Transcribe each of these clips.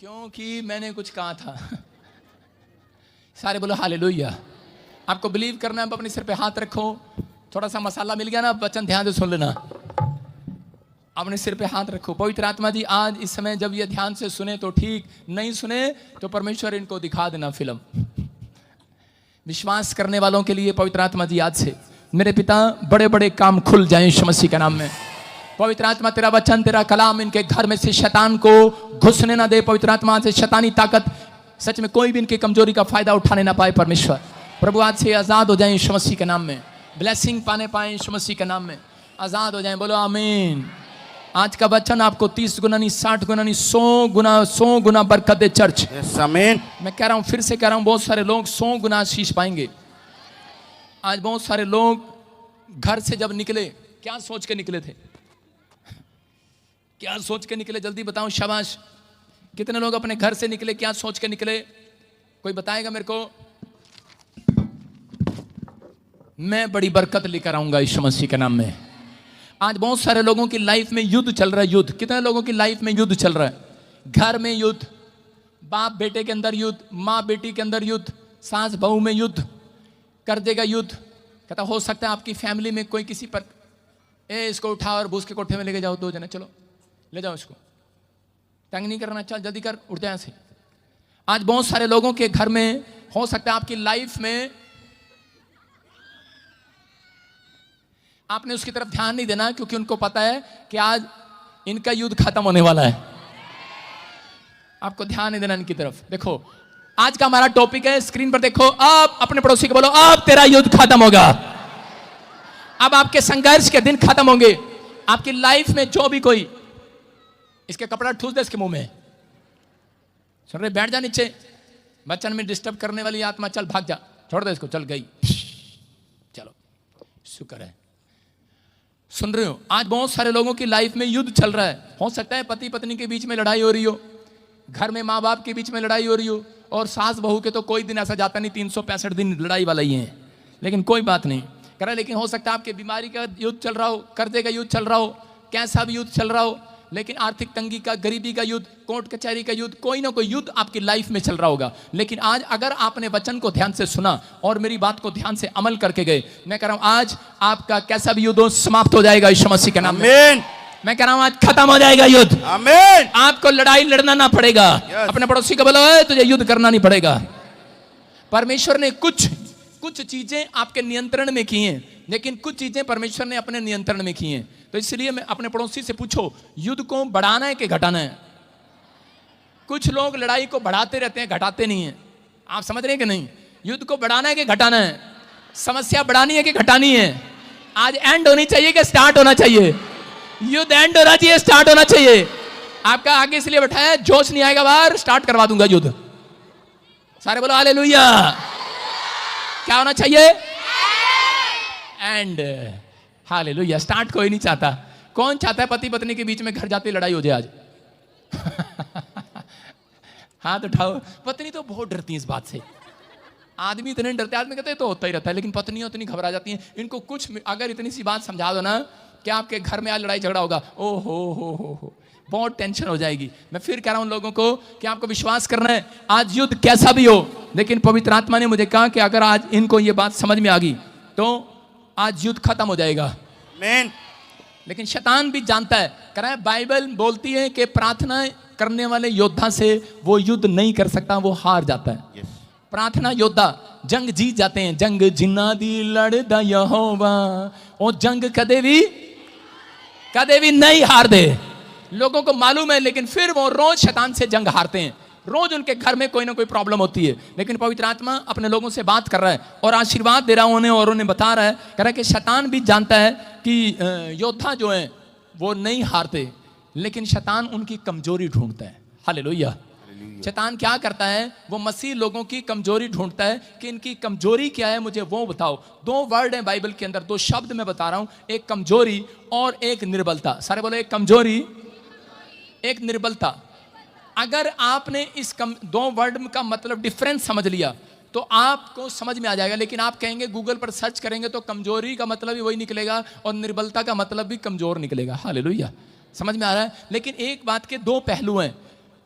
क्योंकि मैंने कुछ कहा था। सारे बोलो हालेलुया। आपको बिलीव करना है, अपने सिर पे हाथ रखो। थोड़ा सा मसाला मिल गया ना, वचन ध्यान से सुन लेना। अपने सिर पे हाथ रखो। पवित्र आत्मा जी आज इस समय जब ये ध्यान से सुने तो ठीक, नहीं सुने तो परमेश्वर इनको दिखा देना फिल्म। विश्वास करने वालों के लिए पवित्र आत्मा जी आज से मेरे पिता बड़े बड़े काम खुल जाएं यीशु मसीह के नाम में। पवित्र आत्मा तेरा वचन तेरा कलाम इनके घर में से शैतान को घुसने ना दे। पवित्र आत्मा से शैतानी ताकत सच में कोई भी इनकी कमजोरी का फायदा उठाने ना पाए। परमेश्वर प्रभु आज से आजाद हो जाए यीशु मसीह के नाम में। ब्लेसिंग पाने पाए यीशु मसीह के नाम में। आजाद हो जाए। बोलो आमीन। आज का वचन आपको 30 गुना नहीं, 60 गुना नहीं, 100 गुना बरकत दे चर्च। आमीन। मैं कह रहा हूं, फिर से कह रहा हूं, बहुत सारे लोग 100 गुना आशीष पाएंगे। आज बहुत सारे लोग घर से जब निकले क्या सोच के निकले थे? क्या सोच के निकले? जल्दी बताओ। शाबाश। कितने लोग अपने घर से निकले, क्या सोच के निकले? कोई बताएगा मेरे को? मैं बड़ी बरकत लेकर आऊंगा यीशु मसीह के नाम में। आज बहुत सारे लोगों की लाइफ में युद्ध चल रहा है। युद्ध। कितने लोगों की लाइफ में युद्ध चल रहा है? घर में युद्ध, बाप बेटे के अंदर युद्ध, माँ बेटी के अंदर युद्ध, सास बहू में युद्ध, कर्जे का युद्ध। कहता हो सकता है आपकी फैमिली में कोई किसी पर इसको उठा और भूस के कोठे में लेके जाओ, 2 जने, चलो ले जाओ इसको, तंग नहीं करना, चल जल्दी कर, उठ जाए से। आज बहुत सारे लोगों के घर में हो सकता है आपकी लाइफ में आपने उसकी तरफ ध्यान नहीं देना, क्योंकि उनको पता है कि आज इनका युद्ध खत्म होने वाला है। आपको ध्यान नहीं देना इनकी तरफ। देखो आज का हमारा टॉपिक है, स्क्रीन पर देखो। अब अपने पड़ोसी को बोलो, अब तेरा युद्ध खत्म होगा। अब आपके संघर्ष के दिन खत्म होंगे। आपकी लाइफ में जो भी कोई, इसके कपड़ा ठूस दे इसके मुंह में। सुन रहे? बैठ जा नीचे। बच्चन में डिस्टर्ब करने वाली आत्मा, चल भाग जा, छोड़ दे इसको, चल गई। चलो शुक्र है। सुन रहे हो? आज बहुत सारे लोगों की लाइफ में युद्ध चल रहा है। हो सकता है पति पत्नी के बीच में लड़ाई हो रही हो, घर में माँ बाप के बीच में लड़ाई हो रही हो, और सास बहू के तो कोई दिन ऐसा जाता नहीं, 365 दिन लड़ाई वाला ही है। लेकिन कोई बात नहीं कर रहा। लेकिन हो सकता है आपके बीमारी का युद्ध चल रहा हो, कर्जे का युद्ध चल रहा हो, कैसा भी युद्ध चल रहा हो, लेकिन आर्थिक तंगी का, गरीबी का युद्ध, कोर्ट कचहरी का युद्ध, कोई ना कोई युद्ध आपकी लाइफ में चल रहा होगा। लेकिन आज अगर आपने वचन को ध्यान से सुना और मेरी बात को ध्यान से अमल करके गए, मैं कह रहा हूं आज आपका कैसा भी युद्ध हो समाप्त हो जाएगा यीशु मसीह के नाम में। मैं कह रहा हूं आज खत्म हो जाएगा युद्ध। आमीन। आपको लड़ाई लड़ना ना पड़ेगा। अपने पड़ोसी को बोलो, तुझे युद्ध करना नहीं पड़ेगा। परमेश्वर ने कुछ चीजें आपके नियंत्रण में की हैं, लेकिन कुछ चीजें परमेश्वर ने अपने नियंत्रण में की हैं। तो इसलिए मैं अपने पड़ोसी से पूछो, युद्ध को बढ़ाना है कि घटाना है? कुछ लोग लड़ाई को बढ़ाते रहते हैं, घटाते नहीं है। आप समझ रहे हैं कि नहीं? युद्ध को बढ़ाना है कि घटाना है? समस्या बढ़ानी है कि घटानी है? आज एंड होनी चाहिए कि स्टार्ट होना चाहिए? युद्ध एंड होना चाहिए, स्टार्ट होना चाहिए। आपका आगे इसलिए बैठाया, जोश नहीं आएगा बाहर, स्टार्ट करवा दूंगा युद्ध। सारे बोलो हालेलुया। क्या होना चाहिए? एंड। हालेलुया। स्टार्ट कोई नहीं चाहता। कौन चाहता है पति पत्नी के बीच में घर जाते लड़ाई हो जाए आज? हाथ उठाओ। पत्नी तो बहुत डरती है इस बात से। आदमी इतने डरते, आदमी कहते हैं तो होता ही रहता है, लेकिन पत्नियां इतनी घबरा जाती हैं। इनको कुछ अगर इतनी सी बात समझा दो ना कि आपके घर में आज लड़ाई झगड़ा होगा, ओ हो, बहुत टेंशन हो जाएगी। मैं फिर कह रहा हूं लोगों को कि आपको विश्वास करना है, आज युद्ध कैसा भी हो, लेकिन पवित्र आत्मा ने मुझे कहा कि अगर आज इनको ये बात समझ में आ गई तो आज युद्ध खत्म हो जाएगा। आमीन। लेकिन शैतान भी जानता है। कह रहा है, बाइबल बोलती है कि प्रार्थना करने वाले योद्धा से वो युद्ध नहीं कर सकता, वो हार जाता है। प्रार्थना योद्धा जंग जीत जाते हैं। जंग जिन्ना दी लड़दा यहोवा, वो जंग कदे भी नहीं हार दे। लोगों को मालूम है, लेकिन फिर वो रोज शैतान से जंग हारते हैं। रोज उनके घर में कोई ना कोई प्रॉब्लम होती है, लेकिन पवित्र आत्मा अपने लोगों से बात कर रहा है और आशीर्वाद दे रहा है उन्हें, और उन्हें बता रहा है, कह रहा है कि शैतान भी जानता है कि योद्धा जो है वो नहीं हारते, लेकिन शैतान उनकी कमजोरी ढूंढता है। हालेलुया। शैतान क्या करता है? वो मसीह लोगों की कमजोरी ढूंढता है कि इनकी कमजोरी क्या है, मुझे वो बताओ। 2 वर्ड है बाइबल के अंदर, 2 शब्द मैं बता रहा हूं, एक कमजोरी और एक निर्बलता। सारे बोलो, एक कमजोरी, एक निर्बलता। अगर आपने इस 2 वर्ड का मतलब डिफरेंस समझ लिया तो आपको समझ में आ जाएगा। लेकिन आप कहेंगे, गूगल पर सर्च करेंगे तो कमजोरी का मतलब भी वही निकलेगा और निर्बलता का मतलब भी कमजोर निकलेगा। हालेलुया। समझ में आ रहा है? लेकिन एक बात के 2 पहलू हैं।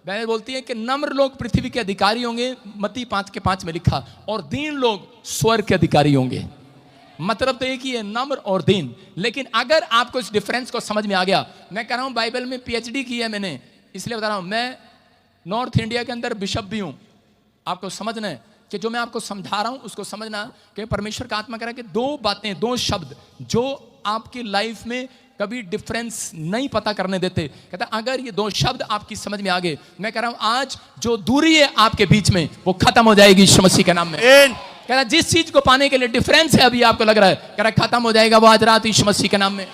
बाइबल बोलती है कि नम्र लोग पृथ्वी के अधिकारी होंगे, मत्ती 5:5 में लिखा, और दीन लोग स्वर्ग के अधिकारी होंगे। मतलब तो एक ही है, नम्र और दीन। लेकिन अगर आपको इस डिफरेंस को समझ में आ गया, मैं कह रहा हूं बाइबल में पीएचडी की है मैंने, इसलिए बता रहा हूं, मैं नॉर्थ इंडिया के अंदर बिशप भी हूं। आपको समझना है कि जो मैं आपको समझा रहा हूं उसको समझना कि परमेश्वर का आत्मा कह रहा है कि दो बातें, दो शब्द जो आपकी लाइफ में कभी डिफरेंस नहीं पता करने देते, कहता अगर ये दो शब्द आपकी समझ में आ गए, मैं कह रहा हूं आज जो दूरी है आपके बीच में वो खत्म हो जाएगी यीशु मसीह के नाम में। कह रहा जिस चीज को पाने के लिए डिफरेंस है अभी आपको लग रहा है, कह रहा खत्म हो जाएगा वो आज रात यीशु मसीह के नाम में।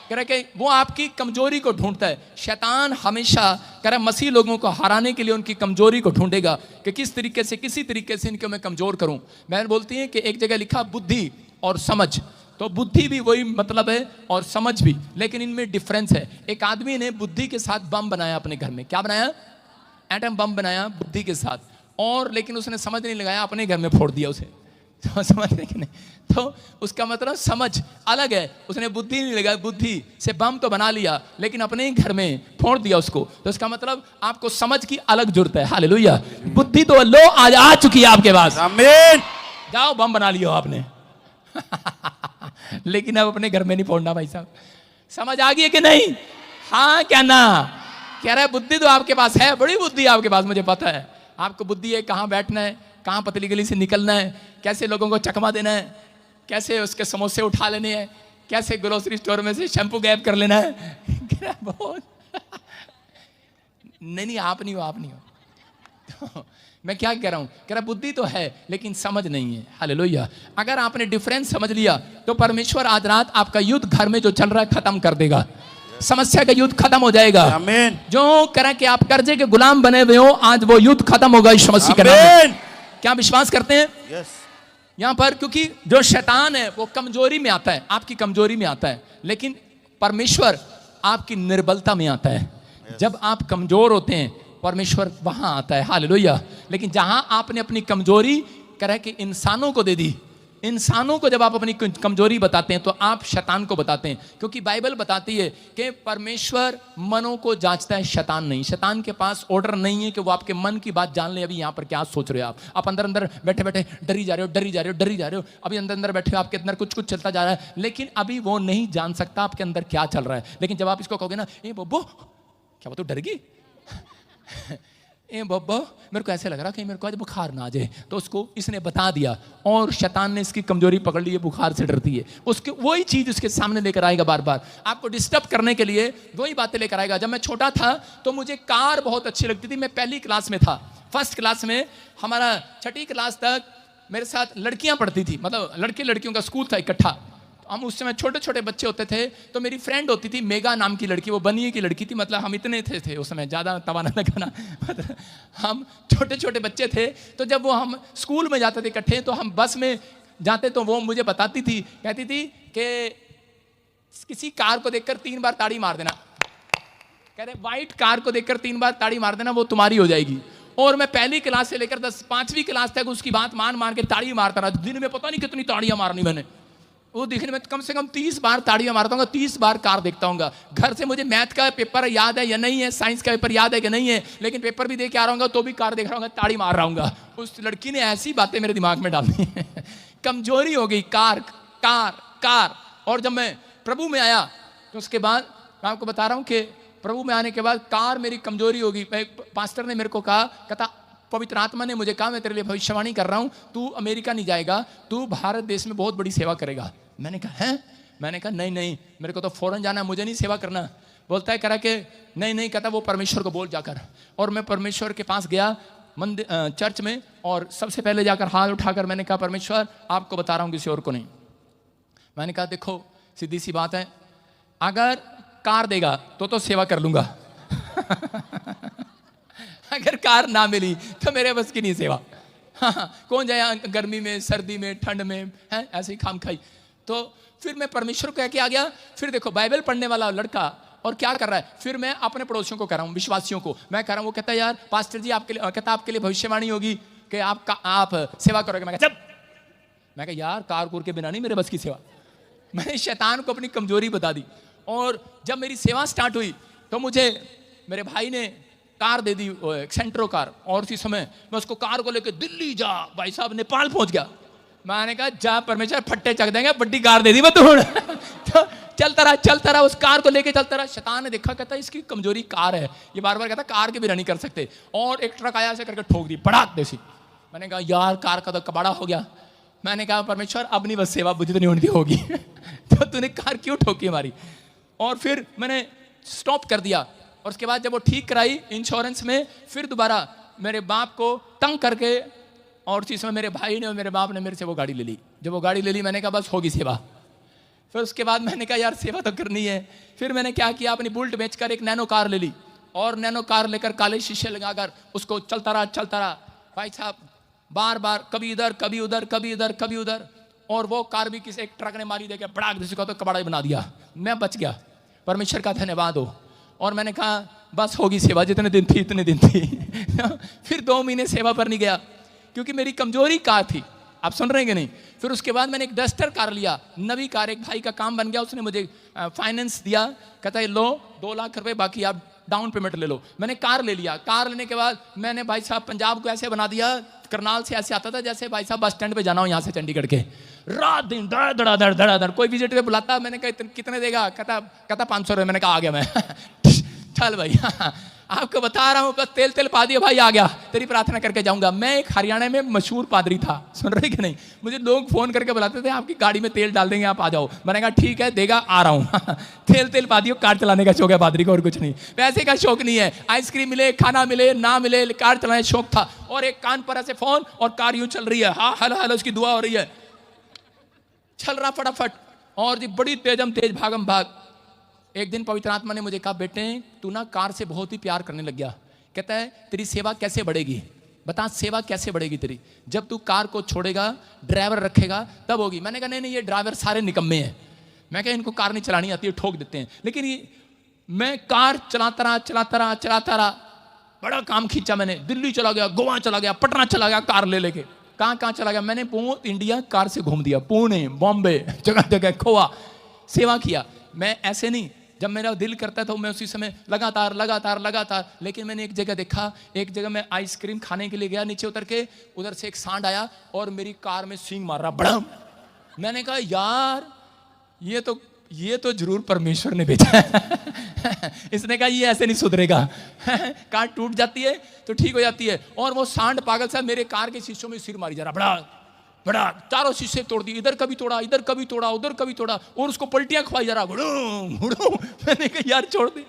कह रहा कि वो आपकी कमजोरी को ढूंढता है। शैतान हमेशा कह रहा मसीह लोगों को हराने के लिए उनकी कमजोरी को ढूंढेगा कि किस तरीके से, किसी तरीके से इनको मैं कमजोर करूं। बहन बोलती है कि एक जगह लिखा बुद्धि और समझ, तो बुद्धि भी वही मतलब है और समझ भी, लेकिन इनमें डिफरेंस है। एक आदमी ने बुद्धि के साथ बम बनाया अपने घर में। क्या बनाया? एटम बम बनाया बुद्धि के साथ, और लेकिन उसने समझ नहीं लगाया, अपने घर में फोड़ दिया उसे। तो समझ नहीं, तो उसका मतलब समझ अलग है। उसने बुद्धि नहीं लगाई, बुद्धि से बम तो बना लिया लेकिन अपने घर में फोड़ दिया उसको। तो इसका मतलब आपको समझ की अलग जरूरत है। हालेलुया। बुद्धि तो लो आज आ चुकी है आपके पास, आमीन। जाओ बम बना लियो आपने लेकिन अब अपने घर में नहीं फोड़ना भाई साहब। समझ आ गई है कि नहीं? हाँ क्या ना? कह रहा है बुद्धि तो आपके पास है, बड़ी बुद्धि आपके पास, मुझे पता है। आपको बुद्धि है कहाँ बैठना है, कहाँ पतली गली से निकलना है, कैसे लोगों को चकमा देना है, कैसे उसके समोसे उठा लेने हैं, कैसे ग्रोसरी स्टोर में से शैम्पू गैप कर लेना है। बहुत नहीं आप नहीं हो। तो मैं क्या कह रहा हूं, कह रहा बुद्धि तो है लेकिन समझ नहीं है। हालेलुया। अगर आपने डिफरेंस समझ लिया तो परमेश्वर आज रात आपका युद्ध घर में जो चल रहा है खत्म कर देगा। समस्या का युद्ध खत्म हो जाएगा। आमीन। जो करें कि आप कर्जे के गुलाम बने हुए हो, आज वो युद्ध खत्म होगा यीशु मसीह के नाम में। क्या विश्वास करते हैं? यस। यहां पर क्योंकि जो शैतान है वो कमजोरी में आता है, आपकी कमजोरी में आता है, लेकिन परमेश्वर आपकी निर्बलता में आता है। जब आप कमजोर होते हैं परमेश्वर वहां आता है। हालेलुया। लेकिन जहां आपने अपनी कमजोरी कह कि इंसानों को दे दी, इंसानों को जब आप अपनी कमजोरी बताते हैं तो आप शैतान को बताते हैं। क्योंकि बाइबल बताती है कि परमेश्वर मनों को जांचता है, शैतान नहीं। शैतान के पास ऑर्डर नहीं है कि वो आपके मन की बात जान ले। अभी यहाँ पर क्या सोच रहे हो आप अंदर अंदर बैठे बैठे डरी जा रहे हो, अभी अंदर अंदर बैठे हो, आपके अंदर कुछ कुछ चलता जा रहा है, लेकिन अभी वो नहीं जान सकता आपके अंदर क्या चल रहा है। लेकिन जब आप इसको कहोगे ना, ए बब्बो क्या वो तो डर गई ए बब्बो, मेरे को ऐसे लग रहा कि मेरे को आज बुखार ना आ जाए, तो उसको इसने बता दिया और शैतान ने इसकी कमजोरी पकड़ ली है, बुखार से डरती है। उसके वही चीज उसके सामने लेकर आएगा, बार बार आपको डिस्टर्ब करने के लिए वही बातें लेकर आएगा। जब मैं छोटा था तो मुझे कार बहुत अच्छी लगती थी। मैं पहली क्लास में था, फर्स्ट क्लास में, हमारा 6ठी क्लास तक मेरे साथ लड़कियां पढ़ती थी, मतलब लड़के लड़कियों का स्कूल था इकट्ठा। हम उस समय छोटे छोटे बच्चे होते थे, तो मेरी फ्रेंड होती थी मेगा नाम की लड़की, वो बनिए की लड़की थी। मतलब हम इतने थे उस समय, ज़्यादा तवाना लगाना, मतलब हम छोटे छोटे बच्चे थे। तो जब वो हम स्कूल में जाते थे इकट्ठे, तो हम बस में जाते तो वो मुझे बताती थी, कहती थी कि किसी कार को देखकर 3 बार ताड़ी मार देना। कह रहे व्हाइट कार को देखकर 3 बार ताड़ी मार देना, वो तुम्हारी हो जाएगी। और मैं पहली क्लास से लेकर 5वीं क्लास तक उसकी बात मान के ताड़ी मारता रहा। दिन में पता नहीं कितनी ताड़ियां मारनी मैंने। वो देखने में कम से कम 30 बार ताड़ियां मारता हूँ, 30 बार कार देखता हूँ। घर से मुझे मैथ का पेपर याद है या नहीं है, साइंस का पेपर याद है कि नहीं है, लेकिन पेपर भी दे के आ रहा हूँ तो भी कार देख रहा हूँ, ताड़ी मार रहा हूँ। उस लड़की ने ऐसी बातें मेरे दिमाग में डाली कमजोरी हो गई, कार कार कार। और जब मैं प्रभु में आया तो उसके बाद मैं आपको बता रहा हूँ कि प्रभु में आने के बाद कार मेरी कमजोरी होगी। पास्टर ने मेरे को कहा, कहता पवित्र आत्मा ने मुझे कहा मैं तेरे लिए भविष्यवाणी कर रहा हूँ, तू अमेरिका नहीं जाएगा, तू भारत देश में बहुत बड़ी सेवा करेगा। मैंने कहा हैं? मैंने कहा नहीं मेरे को तो फौरन जाना है, मुझे नहीं सेवा करना। बोलता है करा के नहीं, कहता वो परमेश्वर को बोल जाकर। और मैं परमेश्वर के पास गया मंदिर चर्च में, और सबसे पहले जाकर हाथ उठाकर मैंने कहा परमेश्वर आपको बता रहा हूँ, किसी और को नहीं। मैंने कहा देखो सीधी सी बात है, अगर कार देगा तो सेवा कर लूंगा अगर कार ना मिली तो मेरे बस की नहीं सेवा। हाँ, कौन जाए गर्मी में, सर्दी में, ठंड में, है ऐसे ही खाम खाई। तो फिर मैं परमेश्वर को कह के आ गया। फिर देखो बाइबल पढ़ने वाला लड़का और क्या कर रहा है, फिर मैं अपने पड़ोसियों को कह रहा हूँ, विश्वासियों को मैं कह रहा हूँ। वो कहता है यार पास्टर जी आपके लिए, कहता आपके लिए भविष्यवाणी होगी कि आप सेवा करोगे। मैं कहा यार कार के बिना नहीं मेरे बस की सेवा। मैंने शैतान को अपनी कमजोरी बता दी। और जब मेरी सेवा स्टार्ट हुई तो मुझे मेरे भाई ने कार दे दी, एक सेंट्रो कार, और उसी समय मैं उसको कार को लेकर दिल्ली जा, भाई साहब नेपाल पहुंच गया। मैंने कहा जा परमेश्वर फट्टे चक देंगे, बड्डी कार दे दी मैं तो चलता रहा उस कार को लेके चलता रहा। शैतान ने देखा, कहता इसकी कमजोरी कार है, ये बार बार कहता कार के बिना नहीं कर सकते, और एक ट्रक आया ऐसे करके ठोक दी बड़ाक देसी। मैंने कहा यार कार का तो कबाड़ा हो गया। मैंने कहा परमेश्वर अब नहीं बस सेवा बुझी तो नहीं होनी होगी तो तूने कार क्यों ठोकी हमारी। और फिर मैंने स्टॉप कर दिया, और उसके बाद जब वो ठीक कराई इंश्योरेंस में, फिर दोबारा मेरे बाप को तंग करके, और उसी समय मेरे भाई ने और मेरे बाप ने मेरे से वो गाड़ी ले ली। जब वो गाड़ी ले ली मैंने कहा बस होगी सेवा। फिर उसके बाद मैंने कहा यार सेवा तो करनी है। फिर मैंने क्या किया, अपनी बुलेट बेचकर एक नैनो कार ले ली, और नैनो कार लेकर काले शीशे लगाकर उसको चलता रहा भाई साहब, बार बार कभी इधर कभी उधर कभी इधर कभी उधर। और वो कार भी किसी एक ट्रक ने मारी देकर बड़ाक दे, तो कबाड़ा बना दिया। मैं बच गया, परमेश्वर का धन्यवाद हो। और मैंने कहा बस होगी सेवा, जितने दिन थी इतने दिन थी फिर 2 महीने सेवा पर नहीं गया, क्योंकि मेरी कमजोरी कार थी। आप सुन रहे हैं कि नहीं। फिर उसके बाद मैंने एक डस्टर कार लिया, नवी कार, एक भाई का काम बन गया, उसने मुझे फाइनेंस दिया, कहता है लो 2 लाख रुपए बाकी आप डाउन पेमेंट ले लो। मैंने कार ले लिया। कार लेने के बाद मैंने भाई साहब पंजाब को ऐसे बना दिया, करनाल से ऐसे आता था जैसे भाई साहब बस स्टैंड पे जाना हो यहाँ से चंडीगढ़ के, रात दिन धड़। कोई विजिट पे बुलाता, मैंने कहा कितने देगा, कहता 500 रुपये। मैंने कहा आ गया मैं चल भाई आपको बता रहा हूँ, बस तेल पा दिया भाई, आ गया, तेरी प्रार्थना करके जाऊंगा। मैं एक हरियाणा में मशहूर पादरी था, सुन रहे कि नहीं। मुझे लोग फोन करके बुलाते थे, आपकी गाड़ी में तेल डाल देंगे, आप आ जाओ। मैंने कहा ठीक है देगा, आ रहा हूँ तेल पा दियो। कार चलाने का शौक है पादरी को, और कुछ नहीं, पैसे का शौक नहीं है। आइसक्रीम मिले, खाना मिले ना मिले, कार चलाने का शौक था। और एक कान पर ऐसे फोन, और कार यूं चल रही है, हाँ हल उसकी दुआ हो रही है, चल रहा फटाफट, और जी बड़ी तेज भागम भाग। एक दिन पवित्र आत्मा ने मुझे कहा बेटे तू ना कार से बहुत ही प्यार करने लग गया। कहता है तेरी सेवा कैसे बढ़ेगी, बता सेवा कैसे बढ़ेगी तेरी, जब तू कार को छोड़ेगा, ड्राइवर रखेगा तब होगी। मैंने कहा नहीं ये ड्राइवर सारे निकम्मे हैं। मैं कहा इनको कार नहीं चलानी आती है, ठोक देते हैं। लेकिन ये मैं कार चलाता रहा, बड़ा काम खींचा मैंने। दिल्ली चला गया, गोवा चला गया, पटना चला गया कार ले लेके। कहाँ चला गया, मैंने पूरा इंडिया कार से घूम दिया, पुणे बॉम्बे जगह खोआ, सेवा किया। मैं ऐसे नहीं, जब मेरा दिल करता था मैं उसी समय लगातार। लेकिन मैंने एक जगह देखा, एक जगह मैं आइसक्रीम खाने के लिए गया, नीचे उतर के उधर से एक सांड आया और मेरी कार में सींग मार रहा बड़ा। मैंने कहा यार ये तो जरूर परमेश्वर ने भेजा है इसने कहा ये ऐसे नहीं सुधरेगा कार टूट जाती है तो ठीक हो जाती है। और वो सांड पागल सा मेरे कार के शीशों में सिर मारी जा रहा, बड़ा चारों शीशे तोड़ दिए, इधर कभी तोड़ा, उधर कभी तोड़ा, और उसको पलटियां खवाई जा रहा, घुड़ू। मैंने कहा यार छोड़ दे,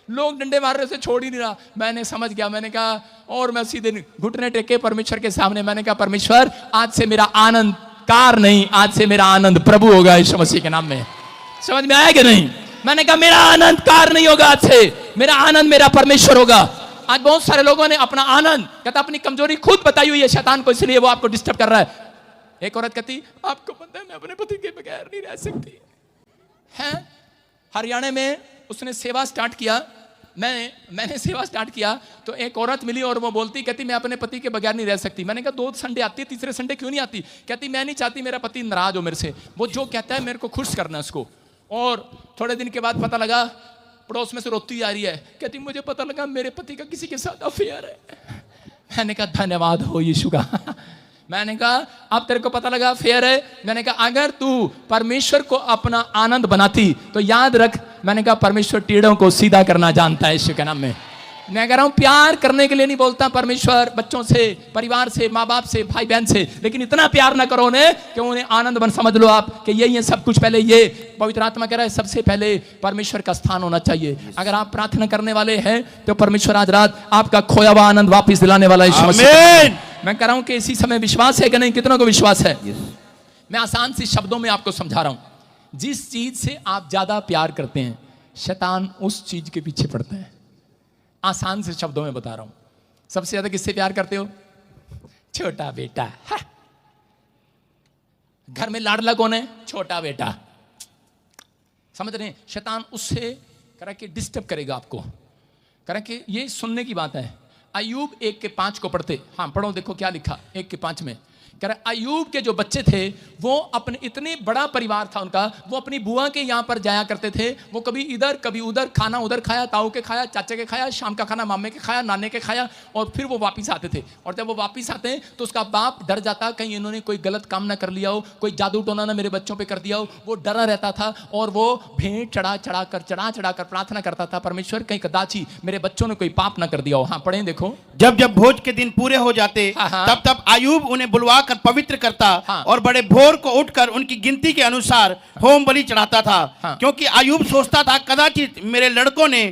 लोग डंडे मार रहे से छोड़ ही नहीं रहा। मैंने समझ गया, मैंने कहा, और मैं सीधे घुटने टेके परमेश्वर के सामने मैंने कहा परमेश्वर आज से मेरा आनंद कार नहीं, आज से मेरा आनंद प्रभु होगा यीशु मसीह के नाम में। समझ में आया कि नहीं। मैंने कहा मेरा आनंद कार नहीं होगा, आज से मेरा आनंद मेरा परमेश्वर होगा। आज बहुत सारे लोगों ने अपना आनंद कहता अपनी कमजोरी खुद बताई हुई है शैतान को, इसलिए वो आपको डिस्टर्ब कर रहा है। एक औरत कहती आपको पता है मैं अपने पति के बगैर नहीं रह सकती है। हरियाणा में उसने सेवा स्टार्ट किया, मैंने सेवा स्टार्ट किया तो एक औरत मिली और वो बोलती, कहती मैं अपने पति के बगैर नहीं रह सकती। मैंने कहा 2 संडे आती है, तीसरे संडे क्यों नहीं आती। कहती मैं नहीं चाहती मेरा पति नाराज हो मेरे से, वो जो कहता है मेरे को खुश करना है उसको। और थोड़े दिन के बाद पता लगा पड़ोस में से रोती आ रही है, कहती मुझे पता लगा मेरे पति का किसी के साथ अफेयर है। मैंने कहा धन्यवाद हो यीशु का मैंने कहा अब तेरे को पता लगा फेयर है। मैंने कहा अगर तू परमेश्वर को अपना आनंद बनाती तो याद रख, मैंने कहा परमेश्वर टीड़ों को सीधा करना जानता है यीशु के नाम में। मैं कह रहा हूं प्यार करने के लिए नहीं बोलता परमेश्वर बच्चों से, परिवार से, माँ बाप से, भाई बहन से, लेकिन इतना प्यार ना करो उन्हें कि उन्हें आनंद बन समझ लो आप कि यही है सब कुछ। पहले ये पवित्र आत्मा कह रहा है सबसे पहले परमेश्वर का स्थान होना चाहिए। अगर आप प्रार्थना करने वाले हैं तो परमेश्वर आज रात आपका खोया हुआ आनंद वापिस दिलाने वाला है। मैं कह रहा हूं कि इसी समय विश्वास है कि नहीं, कितनों को विश्वास है। मैं आसान से शब्दों में आपको समझा रहा हूं। जिस चीज से आप ज्यादा प्यार करते हैं शैतान उस चीज के पीछे पड़ता है। आसान से शब्दों में बता रहा हूं। सबसे ज्यादा किससे प्यार करते हो? छोटा बेटा। घर में लाडला कौन है? छोटा बेटा। समझ रहे हैं? शैतान उससे कह कि डिस्टर्ब करेगा आपको, कह कि ये सुनने की बात है। अय्यूब 1:5 को पढ़ते, हाँ पढ़ो, देखो क्या लिखा 1:5 में कह रहा अयूब के जो बच्चे थे वो अपने, इतने बड़ा परिवार था उनका, वो अपनी बुआ के यहाँ पर जाया करते थे। वो कभी इधर कभी उधर, खाना उधर खाया, ताऊ के खाया, चाचे के खाया, शाम का खाना मामे के खाया, नाने के खाया, और फिर वो वापस आते थे। और जब वो वापस आते हैं तो उसका बाप डर जाता कहीं इन्होंने कोई गलत काम ना कर लिया हो, कोई जादू टोना ना मेरे बच्चों पे कर दिया हो। वो डरा रहता था और वो भेंट चढ़ा चढ़ा कर प्रार्थना करता था, परमेश्वर कहीं कदाची मेरे बच्चों ने कोई पाप ना कर दिया हो। हाँ पढ़ें, देखो। जब जब भोज के दिन पूरे हो जाते तब तब अयूब उन्हें बुलवा कर पवित्र करता और बड़े भोर को उठकर उनकी गिनती के अनुसार होम बलि चढ़ाता था। क्योंकि अयूब सोचता था कदाचित मेरे लड़कों ने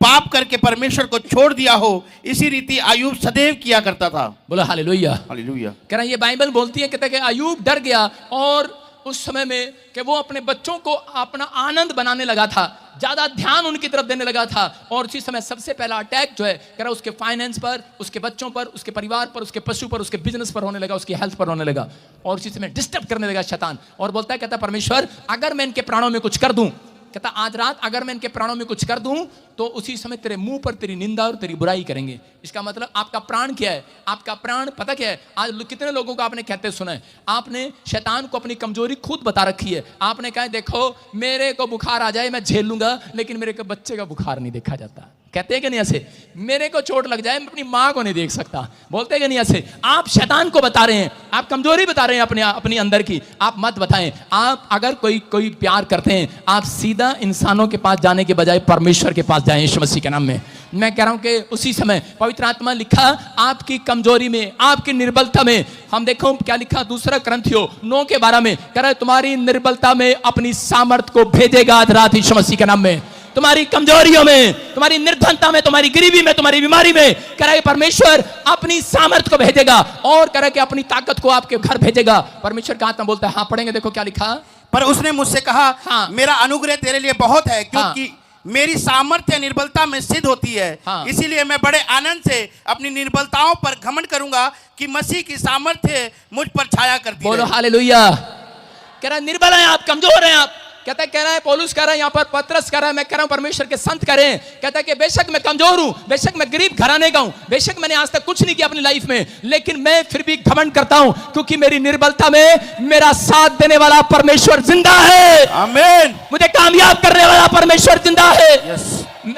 पाप करके परमेश्वर को छोड़ दिया हो। इसी रीति अयूब सदैव किया करता था। बोला हालेलुया। हालेलुया। कह रहा ये बाइबल बोलती है, कहता है कि अयूब डर गया और उस समय में कि वो अपने बच्चों को अपना आनंद बनाने लगा था, ज्यादा ध्यान उनकी तरफ देने लगा था। और उसी समय सबसे पहला अटैक जो है कह रहा उसके फाइनेंस पर, उसके बच्चों पर, उसके परिवार पर, उसके पशु पर, उसके बिजनेस पर होने लगा, उसकी हेल्थ पर होने लगा। और उसी समय डिस्टर्ब करने लगा शैतान। और बोलता है, कहता परमेश्वर अगर मैं इनके प्राणों में कुछ कर दूं, कहता आज रात अगर मैं इनके प्राणों में कुछ कर दूं तो उसी समय तेरे मुंह पर तेरी निंदा और तेरी बुराई करेंगे। इसका मतलब आपका प्राण क्या है? आपका प्राण पता क्या है? आज कितने लोगों को आपने कहते सुना है, आपने शैतान को अपनी कमजोरी खुद बता रखी है। आपने कहा देखो मेरे को बुखार आ जाए मैं झेल लूंगा, लेकिन मेरे को बच्चे का बुखार नहीं देखा जाता। कहते हैं कि नहीं ऐसे? मेरे को चोट लग जाए मैं अपनी माँ को नहीं देख सकता। बोलते हैं कि नहीं ऐसे? आप शैतान को बता रहे हैं, आप कमजोरी बता रहे हैं अपनी अंदर की। आप मत बताएं। आप अगर कोई प्यार करते हैं, आप सीधा इंसानों के पास जाने के बजाय परमेश्वर के पास जाएं यीशु मसीह के नाम में। मैं कह रहा हूं कि उसी समय पवित्र आत्मा लिखा आपकी कमजोरी में, आपकी निर्बलता में। हम देखो क्या लिखा दूसरा करंथियों 9 के 12 में, कह रहा है तुम्हारी निर्बलता में अपनी सामर्थ को भेजेगा आज रात यीशु मसीह के नाम में। तुम्हारी कमजोरियों में, तुम्हारी निर्धनता में, तुम्हारी गरीबी में, तुम्हारी बीमारी में कह रहा है परमेश्वर अपनी सामर्थ को भेजेगा और कह रहा है कि अपनी ताकत को आपके घर भेजेगा। परमेश्वर का आत्मा बोलता है। हाँ पढ़ेंगे, देखो क्या लिखा। पर उसने मुझसे कहा हाँ। मेरा अनुग्रह तेरे लिए बहुत है, क्योंकि मेरी सामर्थ्य निर्बलता में सिद्ध होती है। इसीलिए मैं बड़े आनंद से अपनी निर्बलताओं पर घमंड करूंगा कि मसीह की सामर्थ्य मुझ पर छाया करती है। बोलो हालेलुया। कह रहा है निर्बल है आप, कमजोर हैं आप। कह रहा है पौलुस कह रहा है, यहाँ पर पतरस कह रहा है, मैं कह रहा हूं परमेश्वर के संत करें। कहता है कि बेशक मैं कमजोर हूं, बेशक मैं गरीब घराने का हूं, बेशक मैंने आज तक कुछ नहीं किया अपनी लाइफ में, लेकिन मैं फिर भी घमंड करता हूं क्योंकि मेरी निर्बलता में मेरा साथ देने वाला परमेश्वर जिंदा है। आमीन। मुझे कामयाब करने वाला परमेश्वर जिंदा है।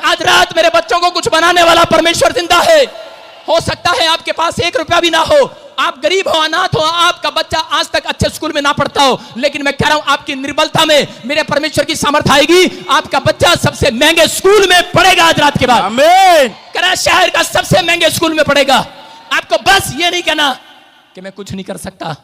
आज रात मेरे बच्चों को कुछ बनाने वाला परमेश्वर जिंदा है। हो सकता है आपके पास 1 रुपया भी ना हो, आप गरीब हो, अनाथ हो, आपका बच्चा आज तक अच्छे स्कूल में ना पढ़ता हो, लेकिन मैं कह रहा हूं आपकी निर्बलता में मेरे परमेश्वर की सामर्थ आएगी। आपका बच्चा सबसे महंगे स्कूल में पढ़ेगा आज रात के बाद। आमीन। कह रहा है शहर का सबसे महंगे स्कूल में पढ़ेगा। आपको बस ये नहीं कहना कि मैं कुछ नहीं कर सकता,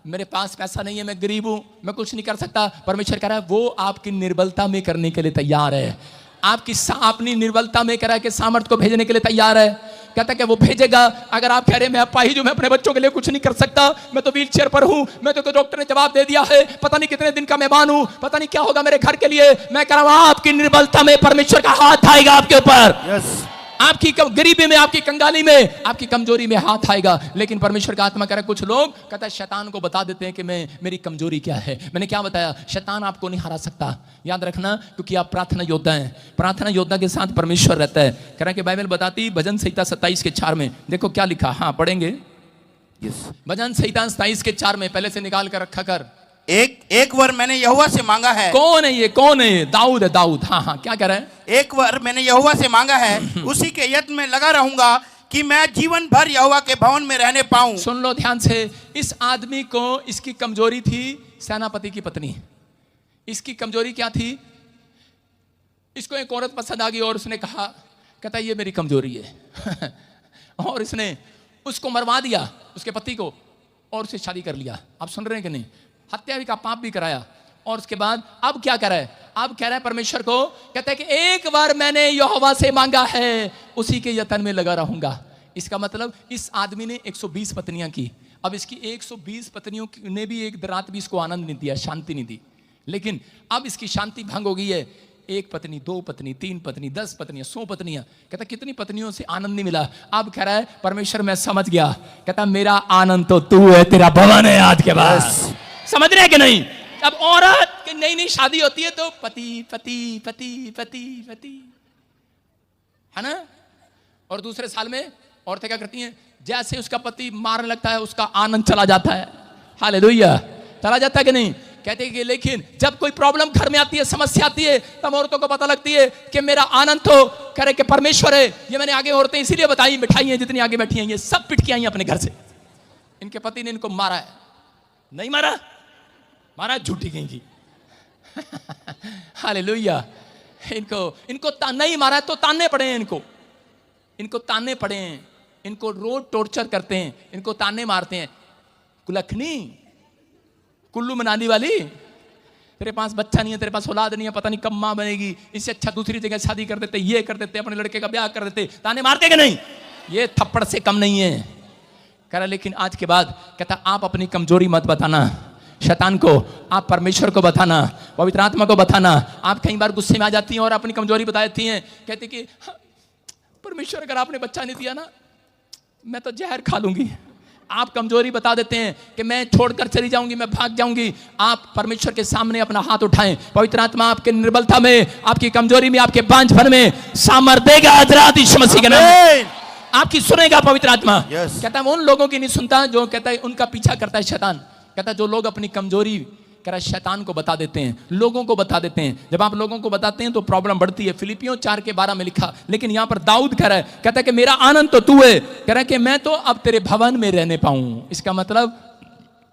मेरे पास पैसा नहीं है, मैं गरीब हूं, मैं कुछ नहीं कर सकता। परमेश्वर कह रहा है वो आपकी निर्बलता में करने के लिए तैयार है। आपकी अपनी निर्बलता में कह रहा है कि सामर्थ को भेजने के लिए तैयार है। कहता है कि वो भेजेगा। अगर आप कह रहे हैं मैं अपाहिज हूं, मैं अपने बच्चों के लिए कुछ नहीं कर सकता, मैं तो व्हीलचेयर पर हूं, मैं तो डॉक्टर ने जवाब दे दिया है, पता नहीं कितने दिन का मेहमान हूं, पता नहीं क्या होगा मेरे घर के लिए, मैं कह रहा हूं आपकी निर्बलता में परमेश्वर का हाथ आएगा आपके ऊपर। आपकी गरीबी में, आपकी कंगाली में, आपकी कमजोरी में हाथ आएगा। लेकिन परमेश्वर का आत्मा कह रहा है कुछ लोग कहता है शैतान को बता देते हैं कि मेरी कमजोरी क्या है। मैंने क्या बताया? शैतान आपको नहीं हरा सकता, याद रखना, क्योंकि आप प्रार्थना योद्धा हैं। प्रार्थना योद्धा के साथ परमेश्वर रहता है। कह रहा है कि बाइबल बताती भजन संहिता 27 के 4 में, देखो क्या लिखा। हाँ पढ़ेंगे। भजन संहिता 27 के 4 में, पहले से निकाल कर रखा कर। एक वर मैंने यहोवा से मांगा है। कौन है ये? कौन है? दाऊद है, दाऊद। हाँ हाँ क्या कह रहा है? एक वर मैंने यहोवा से मांगा है, उसी के यत्न में लगा रहूंगा कि मैं जीवन भर यहोवा के भवन में रहने पाऊं। सुन लो ध्यान से। इस आदमी को इसकी कमजोरी थी सेनापति की पत्नी। इसकी कमजोरी क्या थी? इसको एक औरत पसंद आ गई और उसने कहा, कहता ये मेरी कमजोरी है और इसने उसको मरवा दिया, उसके पति को, और उससे शादी कर लिया। आप सुन रहे हैं कि नहीं? हत्या का पाप भी कराया। और उसके बाद अब क्या कर रहा है? अब कह रहा है परमेश्वर को, कहता है कि एक बार मैंने यहोवा से मांगा है, उसी के यत्न में लगा रहूंगा। इसका मतलब इस आदमी ने 120 पत्नियां की। अब इसकी 120 पत्नियों ने भी एक रात भी इसको आनंद नहीं दिया, शांति नहीं दी। लेकिन अब इसकी शांति भंग हो गई है। 1 पत्नी, 2 पत्नी, 3 पत्नी, 10 पत्नियां, 100 पत्नियां। कहता कितनी पत्नियों से आनंद नहीं मिला। अब कह रहा है परमेश्वर मैं समझ गया, कहता मेरा आनंद तो तू है, तेरा भवन है आज के बाद। समझ रहे हैं कि नहीं? अब औरत की नई नई शादी होती है तो पति पति पति पति पति, है ना? और दूसरे साल में औरतें क्या करती हैं? जैसे उसका पति मारने लगता है उसका आनंद चला जाता है। हालेलुया, चला जाता है कि नहीं? कहते हैं कि लेकिन जब कोई प्रॉब्लम घर में आती है, समस्या आती है, तब औरतों को पता लगती है कि मेरा आनंद तो करे कि परमेश्वर है। ये मैंने आगे औरतें इसीलिए बताई, मिठाई हैं जितनी आगे बैठी हैं, ये सब पिट के आई अपने घर से। इनके पति ने इनको मारा है, नहीं मारा? मारा झूठी कहीं। हालेलुया, इनको नहीं मारा है तो तानने पड़े हैं, इनको तानने पड़े हैं, इनको रोज टॉर्चर करते हैं, इनको ताने मारते हैं। कुलखनी, कुल्लू मनाली वाली, तेरे पास बच्चा नहीं है, तेरे पास औलाद नहीं है, पता नहीं कब मां बनेगी, इससे अच्छा दूसरी जगह शादी कर देते, ये कर देते, अपने लड़के का ब्याह कर देते। ताने मारते कि नहीं? ये थप्पड़ से कम नहीं है। कह रहा लेकिन आज के बाद कहता आप अपनी कमजोरी मत बताना शैतान को, आप परमेश्वर को बताना, पवित्र आत्मा को बताना। आप कई बार गुस्से में आ जाती हैं और अपनी कमजोरी बता देती हैं, कहती कि परमेश्वर अगर आपने बच्चा नहीं दिया ना, मैं तो जहर खा लूंगी। आप कमजोरी बता देते हैं कि मैं छोड़कर चली जाऊंगी, मैं भाग जाऊंगी। आप परमेश्वर के सामने अपना हाथ उठाएं, पवित्र आत्मा आपके निर्बलता में, आपकी कमजोरी में, आपके बांझपन में सामर्थ्य देगा। हजरत यीशु मसीह के नाम में आपकी सुनेगा पवित्र आत्मा। कहता है वो उन लोगों की नहीं सुनता जो कहता है उनका पीछा करता है शैतान। कहता है जो लोग अपनी कमजोरी कह रहा शैतान को बता देते हैं, लोगों को बता देते हैं। जब आप लोगों को बताते हैं तो प्रॉब्लम बढ़ती है। फिलिपियों 4:12 में लिखा, लेकिन यहां पर दाऊद कह रहा है, कहता है कि मेरा आनंद तो तू है, कह रहा है कि मैं तो अब तेरे भवन में रहने पाऊं। इसका मतलब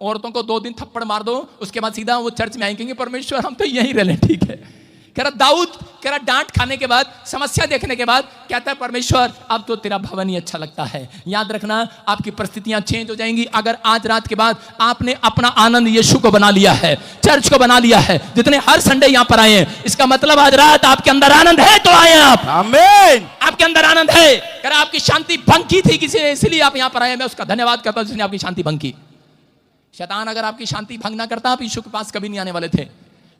औरतों को 2 दिन थप्पड़ मार दो, उसके बाद सीधा वो चर्च में आएंगे, परमेश्वर हम तो यहीं रह लें, ठीक है। कह रहा दाऊद, कह रहा डांट खाने के बाद, समस्या देखने के बाद कहता है परमेश्वर अब तो तेरा भवन ही अच्छा लगता है। याद रखना आपकी परिस्थितियां चेंज हो जाएंगी अगर आज रात के बाद आपने अपना आनंद यीशु को बना लिया है, चर्च को बना लिया है। जितने हर संडे यहां पर आए हैं, इसका मतलब आज रात आपके अंदर आनंद है तो आए आप। आमीन। आपके अंदर आनंद है। कह रहा आपकी शांति भंग की थी किसी ने, इसलिए आप यहां पर आए। मैं उसका धन्यवाद करता हूं जिसने आपकी शांति भंग की। शैतान अगर आपकी शांति भंग ना करता आप यीशु के पास कभी नहीं आने वाले थे।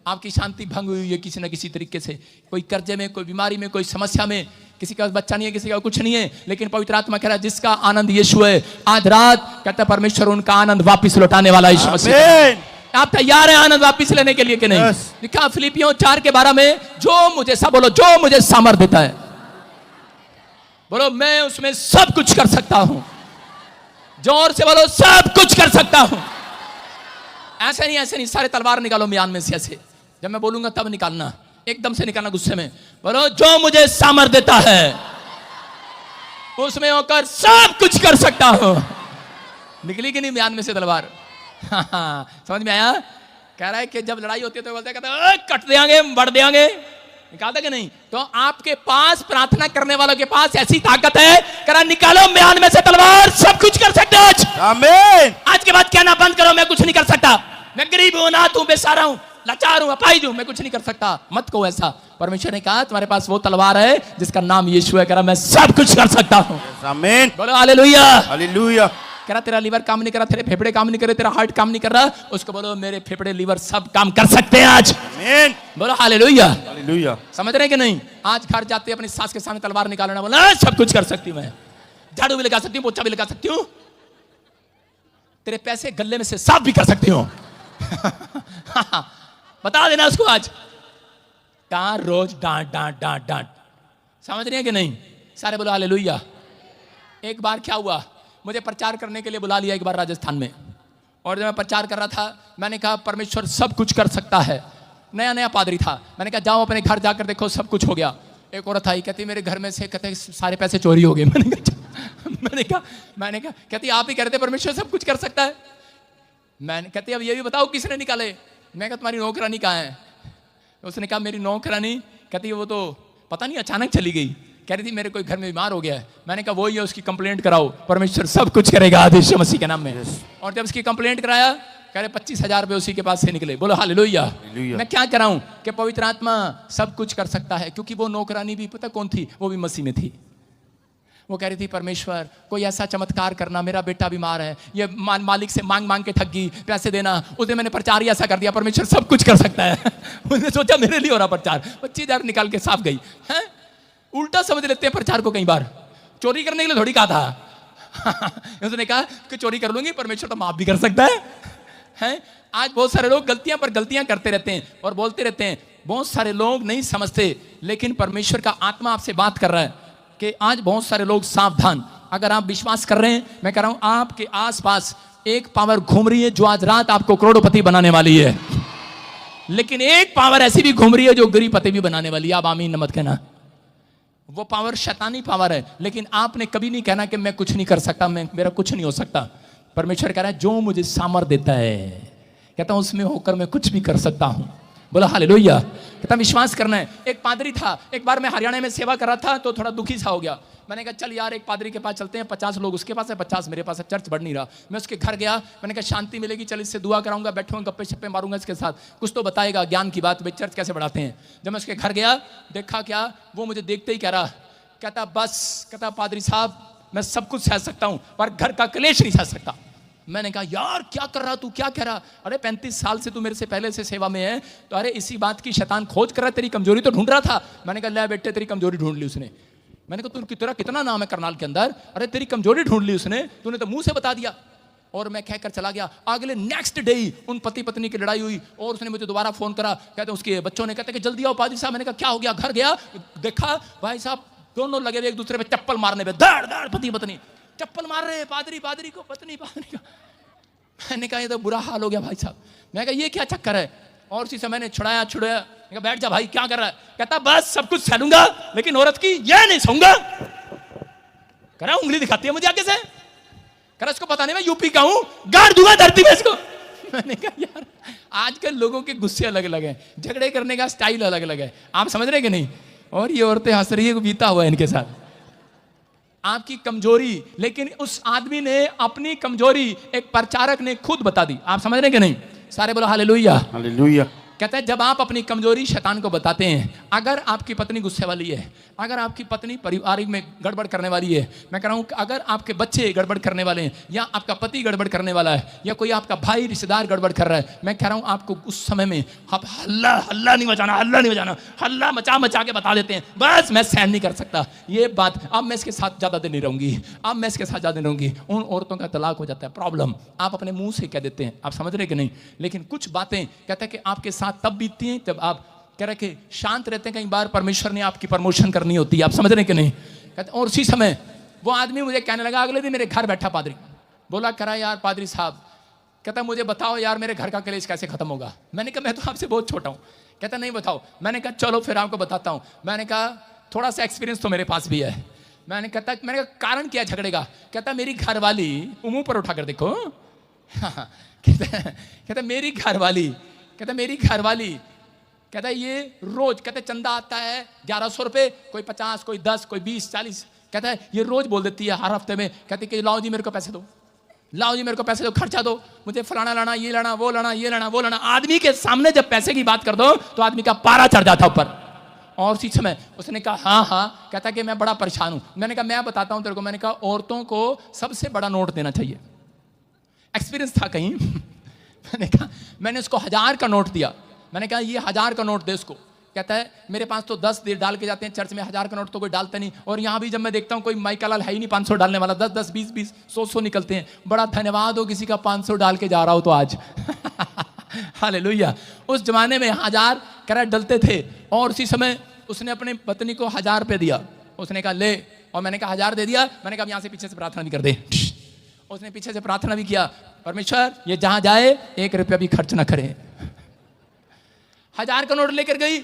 आपकी शांति भंग हुई है किसी न किसी तरीके से, कोई कर्जे में, कोई बीमारी में, कोई समस्या में, किसी का बच्चा नहीं है, किसी का कुछ नहीं है, लेकिन पवित्र आत्मा कह रहा है जिसका आनंद यीशु है, आज रात कहता है परमेश्वर उनका आनंद वापस लौटाने वाला यीशु मसीह। आप तैयार हैं आनंद वापस लेने के लिए कि नहीं? लिखा फिलिपियों 4:12 में, जो मुझे सब बोलो, जो मुझे सामर्थ देता है, बोलो मैं उसमें सब कुछ कर सकता हूं। जोर से बोलो सब कुछ कर सकता हूं। ऐसे नहीं, सारे तलवार निकालो म्यान में से, ऐसे जब मैं बोलूंगा तब निकालना, एकदम से निकालना गुस्से में। बोलो जो मुझे सामर्थ देता है उसमें होकर सब कुछ कर सकता हूं। निकली कि नहीं म्यान में से तलवार? समझ में आया? कह रहा है कि जब लड़ाई होती है तो बोलते कहते कट देंगे, बढ़ देंगे, निकालता कि नहीं? तो आपके पास, प्रार्थना करने वालों के पास ऐसी ताकत है, कह रहा निकालो म्यान में से तलवार, सब कुछ कर सकते हो। आमीन। आज के बाद कहना बंद करो मैं कुछ नहीं कर सकता, मैं गरीब हूं, अनाथ हूं, बेसहारा हूं, लाचार हूं, अपाहिज हूं, मैं कुछ नहीं कर सकता। मत कहो ऐसा। परमेश्वर ने कहा तुम्हारे पास वो तलवार है जिसका नाम यीशु है, कह रहा मैं सब कुछ कर सकता हूं। आमीन। बोलो हालेलुया। हालेलुया। कह रहा तेरा लीवर काम नहीं कर रहा, तेरे फेफड़े काम नहीं कर रहे, तेरा हार्ट काम नहीं कर रहा, उसको बोलो मेरे फेफड़े लीवर सब काम कर सकते हैं आज। आमीन। बोलो हालेलुया। हालेलुया। समझ रहे कि नहीं? आज घर जाते अपनी सास के सामने तलवार निकालना, बोला सब कुछ कर सकती हूं मैं, झाड़ू भी लगा सकती हूँ, पोछा भी लगा सकती हूँ, तेरे पैसे गले में से साफ भी कर सकती हूँ। बता देना उसको आज। कहा रोज डांट डांट डांट डांट। समझ रहे हैं कि नहीं? सारे बोलो हालेलुया। एक बार क्या हुआ, मुझे प्रचार करने के लिए बुला लिया एक बार राजस्थान में, और जब मैं प्रचार कर रहा था मैंने कहा परमेश्वर सब कुछ कर सकता है। नया नया पादरी था, मैंने कहा जाओ अपने घर जाकर देखो सब कुछ हो गया। एक औरत आई, कहती मेरे घर में से कहते सारे पैसे चोरी हो गए। मैंने कहा कहती आप ही कह रहे थे परमेश्वर सब कुछ कर सकता है। मैंने कहती अब ये भी बताओ किसने निकाले? मैं कहा तुम्हारी नौकरानी कहाँ है? उसने कहा मेरी नौकरानी, कहती वो तो पता नहीं अचानक चली गई, कह रही थी मेरे कोई घर में बीमार हो गया है। मैंने कहा वही है, उसकी कंप्लेंट कराओ, परमेश्वर सब कुछ करेगा यीशु मसीह के नाम में। और जब उसकी कंप्लेंट कराया, कह रहे 25,000 रुपए उसी के पास से निकले। बोलो हालेलुया। मैं क्या कराऊं कि पवित्र आत्मा सब कुछ कर सकता है, क्योंकि वो नौकरानी भी पता कौन थी? वो भी मसीह में थी। वो कह रही थी परमेश्वर कोई ऐसा चमत्कार करना, मेरा बेटा बीमार है, ये मालिक से मांग मांग के ठग गई, पैसे देना। उस दिन मैंने प्रचार ही ऐसा कर दिया, परमेश्वर सब कुछ कर सकता है। उसने सोचा मेरे लिए हो रहा प्रचार, 25,000 निकाल के साफ गई है। उल्टा समझ लेते हैं प्रचार को, कई बार चोरी करने के लिए थोड़ी कहा था। उसने कहा कि चोरी कर लूंगी, परमेश्वर तो माफ भी कर सकता है। आज बहुत सारे लोग गलतियां पर गलतियां करते रहते हैं और बोलते रहते हैं। बहुत सारे लोग नहीं समझते, लेकिन परमेश्वर का आत्मा आपसे बात कर रहा है कि आज बहुत सारे लोग सावधान, अगर आप विश्वास कर रहे हैं, मैं कह रहा हूं आपके आसपास एक पावर घूम रही है जो आज रात आपको करोड़पति बनाने वाली है, लेकिन एक पावर ऐसी भी घूम रही है जो गरीबपति भी बनाने वाली है। आप आमीन मत कहना। वो पावर शैतानी पावर है, लेकिन आपने कभी नहीं कहना कि मैं कुछ नहीं कर सकता, मेरा कुछ नहीं हो सकता। परमेश्वर कह रहा है जो मुझे सामर्थ देता है, कहता हूं उसमें होकर मैं कुछ भी कर सकता हूं। बोला हालेलुया। कहता विश्वास करना है। एक पादरी था, एक बार मैं हरियाणा में सेवा कर रहा था तो थोड़ा दुखी सा हो गया। मैंने कहा चल यार एक पादरी के पास चलते हैं, 50 लोग उसके पास है, 50 मेरे पास है, चर्च बढ़ नहीं रहा। मैं उसके घर गया, मैंने कहा शांति मिलेगी, चल इससे दुआ कराऊंगा, बैठूंगा, गप्पे शप्पे मारूंगा इसके साथ, कुछ तो बताएगा ज्ञान की बात, भाई चर्च कैसे बढ़ाते हैं। जब मैं उसके घर गया, देखा क्या, वो मुझे देखते ही कह रहा, कहता बस, कहता पादरी साहब मैं सब कुछ सह सकता हूं पर घर का क्लेश नहीं सह सकता। मैंने कहा यार क्या कर रहा तू, क्या कह रहा? अरे 35 साल से तू मेरे से पहले से सेवा में है, तो अरे इसी बात की शैतान खोज कर रहा है, तेरी कमजोरी तो ढूंढ रहा था। मैंने कहा ले बेटे तेरी कमजोरी ढूंढ ली उसने। मैंने कहा तेरा कितना नाम है करनाल के अंदर, अरे तेरी कमजोरी ढूंढ ली उसने, तूने तो मुंह से बता दिया। और मैं कहकर चला गया। अगले नेक्स्ट डे उन पति पत्नी की लड़ाई हुई और उसने मुझे दोबारा फोन करा, कहते उसके बच्चों ने, कहते कि जल्दी आओ पादरी साहब। मैंने कहा क्या हो गया? घर गया, देखा भाई साहब दोनों लगे हुए एक दूसरे पे चप्पल मारने पे, दाड़ दाड़ पति पत्नी चप्पल मार रहे, पादरी पादरी को, पत्नी पादरी को। मैंने कहा ये तो बुरा हाल हो गया भाई साहब। मैं कहा ये क्या चक्कर है? और उसी समय मैंने छुड़ाया, बैठ जा भाई क्या कर रहा है? कहता बस सब कुछ सहलूंगा लेकिन औरत की ये नहीं सहूंगा। कह रहा उंगली दिखाती है मुझे आगे से, कह रहा इसको पता नहीं मैं यूपी का हूं, गाड़ दूंगा धरती में इसको। मैंने कहा यार आजकल लोगों के गुस्से अलग अलग हैं, झगड़े करने का स्टाइल अलग अलग है, आप समझ रहे कि नहीं? और ये औरतें हंस रही है, बीता हुआ है इनके साथ। आपकी कमजोरी, लेकिन उस आदमी ने अपनी कमजोरी एक प्रचारक ने खुद बता दी। आप समझ रहे कि नहीं? सारे बोलो हालेलुया हालेलुया। कहता है जब आप अपनी कमजोरी शैतान को बताते हैं, अगर आपकी पत्नी गुस्से वाली है, अगर आपकी पत्नी पारिवारिक में गड़बड़ करने वाली है, मैं कह रहा हूं अगर आपके बच्चे गड़बड़ करने वाले हैं, या आपका पति गड़बड़ करने वाला है, या कोई आपका भाई रिश्तेदार गड़बड़ कर रहा है, मैं कह रहा हूं आपको उस समय में आप हल्ला हल्ला नहीं मचाना, हल्ला नहीं मचाना, हल्ला मचा मचा के बता देते हैं बस मैं सहन नहीं कर सकता ये बात, अब मैं इसके साथ ज्यादा दिन नहीं रहूंगी, अब मैं इसके साथ ज्यादा नहीं रहूंगी। उन औरतों का तलाक हो जाता है। प्रॉब्लम आप अपने मुंह से कह देते हैं, आप समझ रहे कि नहीं? लेकिन कुछ बातें कहता है कि आपके साथ तब बीतती हैं जब आप कह रहे कि शांत रहते हैं। कई बार परमेश्वर ने आपकी प्रमोशन करनी होती है, आप समझ रहे कि नहीं? कहते और उसी समय वो आदमी मुझे कहने लगा, अगले दिन मेरे घर बैठा पादरी, बोला करा यार पादरी साहब, कहता मुझे बताओ यार मेरे घर का क्लेश कैसे खत्म होगा। मैंने कहा मैं तो आपसे बहुत छोटा हूं। कहता नहीं बताओ। मैंने कहा चलो फिर आपको बताता हूं। मैंने कहा थोड़ा सा एक्सपीरियंस तो मेरे पास भी है। मैंने कहा कारण क्या झगड़े का? कहता मेरी घरवाली, मुंह पर उठाकर देखो, कहता मेरी घरवाली, कहता मेरी घरवाली, कहता ये रोज, कहते चंदा आता है 1100 रुपए, कोई 50, कोई 10, कोई 20, 40, कहता है ये रोज बोल देती है हर हफ्ते में, कहते कि लाओ जी मेरे को पैसे दो, लाओ जी मेरे को पैसे दो, खर्चा दो, मुझे फलाना लाना, ये लाना, वो लाना, ये लाना, वो लाना। आदमी के सामने जब पैसे की बात कर दो तो आदमी का पारा चढ़ जाता ऊपर। और उसी समय उसने कहा हाँ हाँ, कहता कि मैं बड़ा परेशान हूं। मैंने कहा मैं बताता हूं तेरे को। मैंने कहा औरतों को सबसे बड़ा नोट देना चाहिए। एक्सपीरियंस था कहीं। मैंने कहा मैंने उसको 1000 का नोट दिया। मैंने कहा ये 1000 का नोट दे उसको। कहता है मेरे पास तो 10 देर डाल के जाते हैं चर्च में, 1000 का नोट तो कोई डालता नहीं। और यहाँ भी जब मैं देखता हूँ कोई माइका लाल है ही नहीं 500 डालने वाला, 10-10, 20-20, 100-100 निकलते हैं। बड़ा धन्यवाद हो किसी का 500 डाल के जा रहा हो तो आज। हालेलुया। उस जमाने में 1000 कैरेट डलते थे और उसी समय उसने अपनी पत्नी को 1000 रुपये दिया। उसने कहा ले, और मैंने कहा 1000 दे दिया। मैंने कहा यहाँ से पीछे से प्रार्थना भी कर दे। उसने पीछे से प्रार्थना भी किया, परमेश्वर ये जहां जाए 1 रुपया भी खर्च ना करे। 1000 का नोट लेकर गई।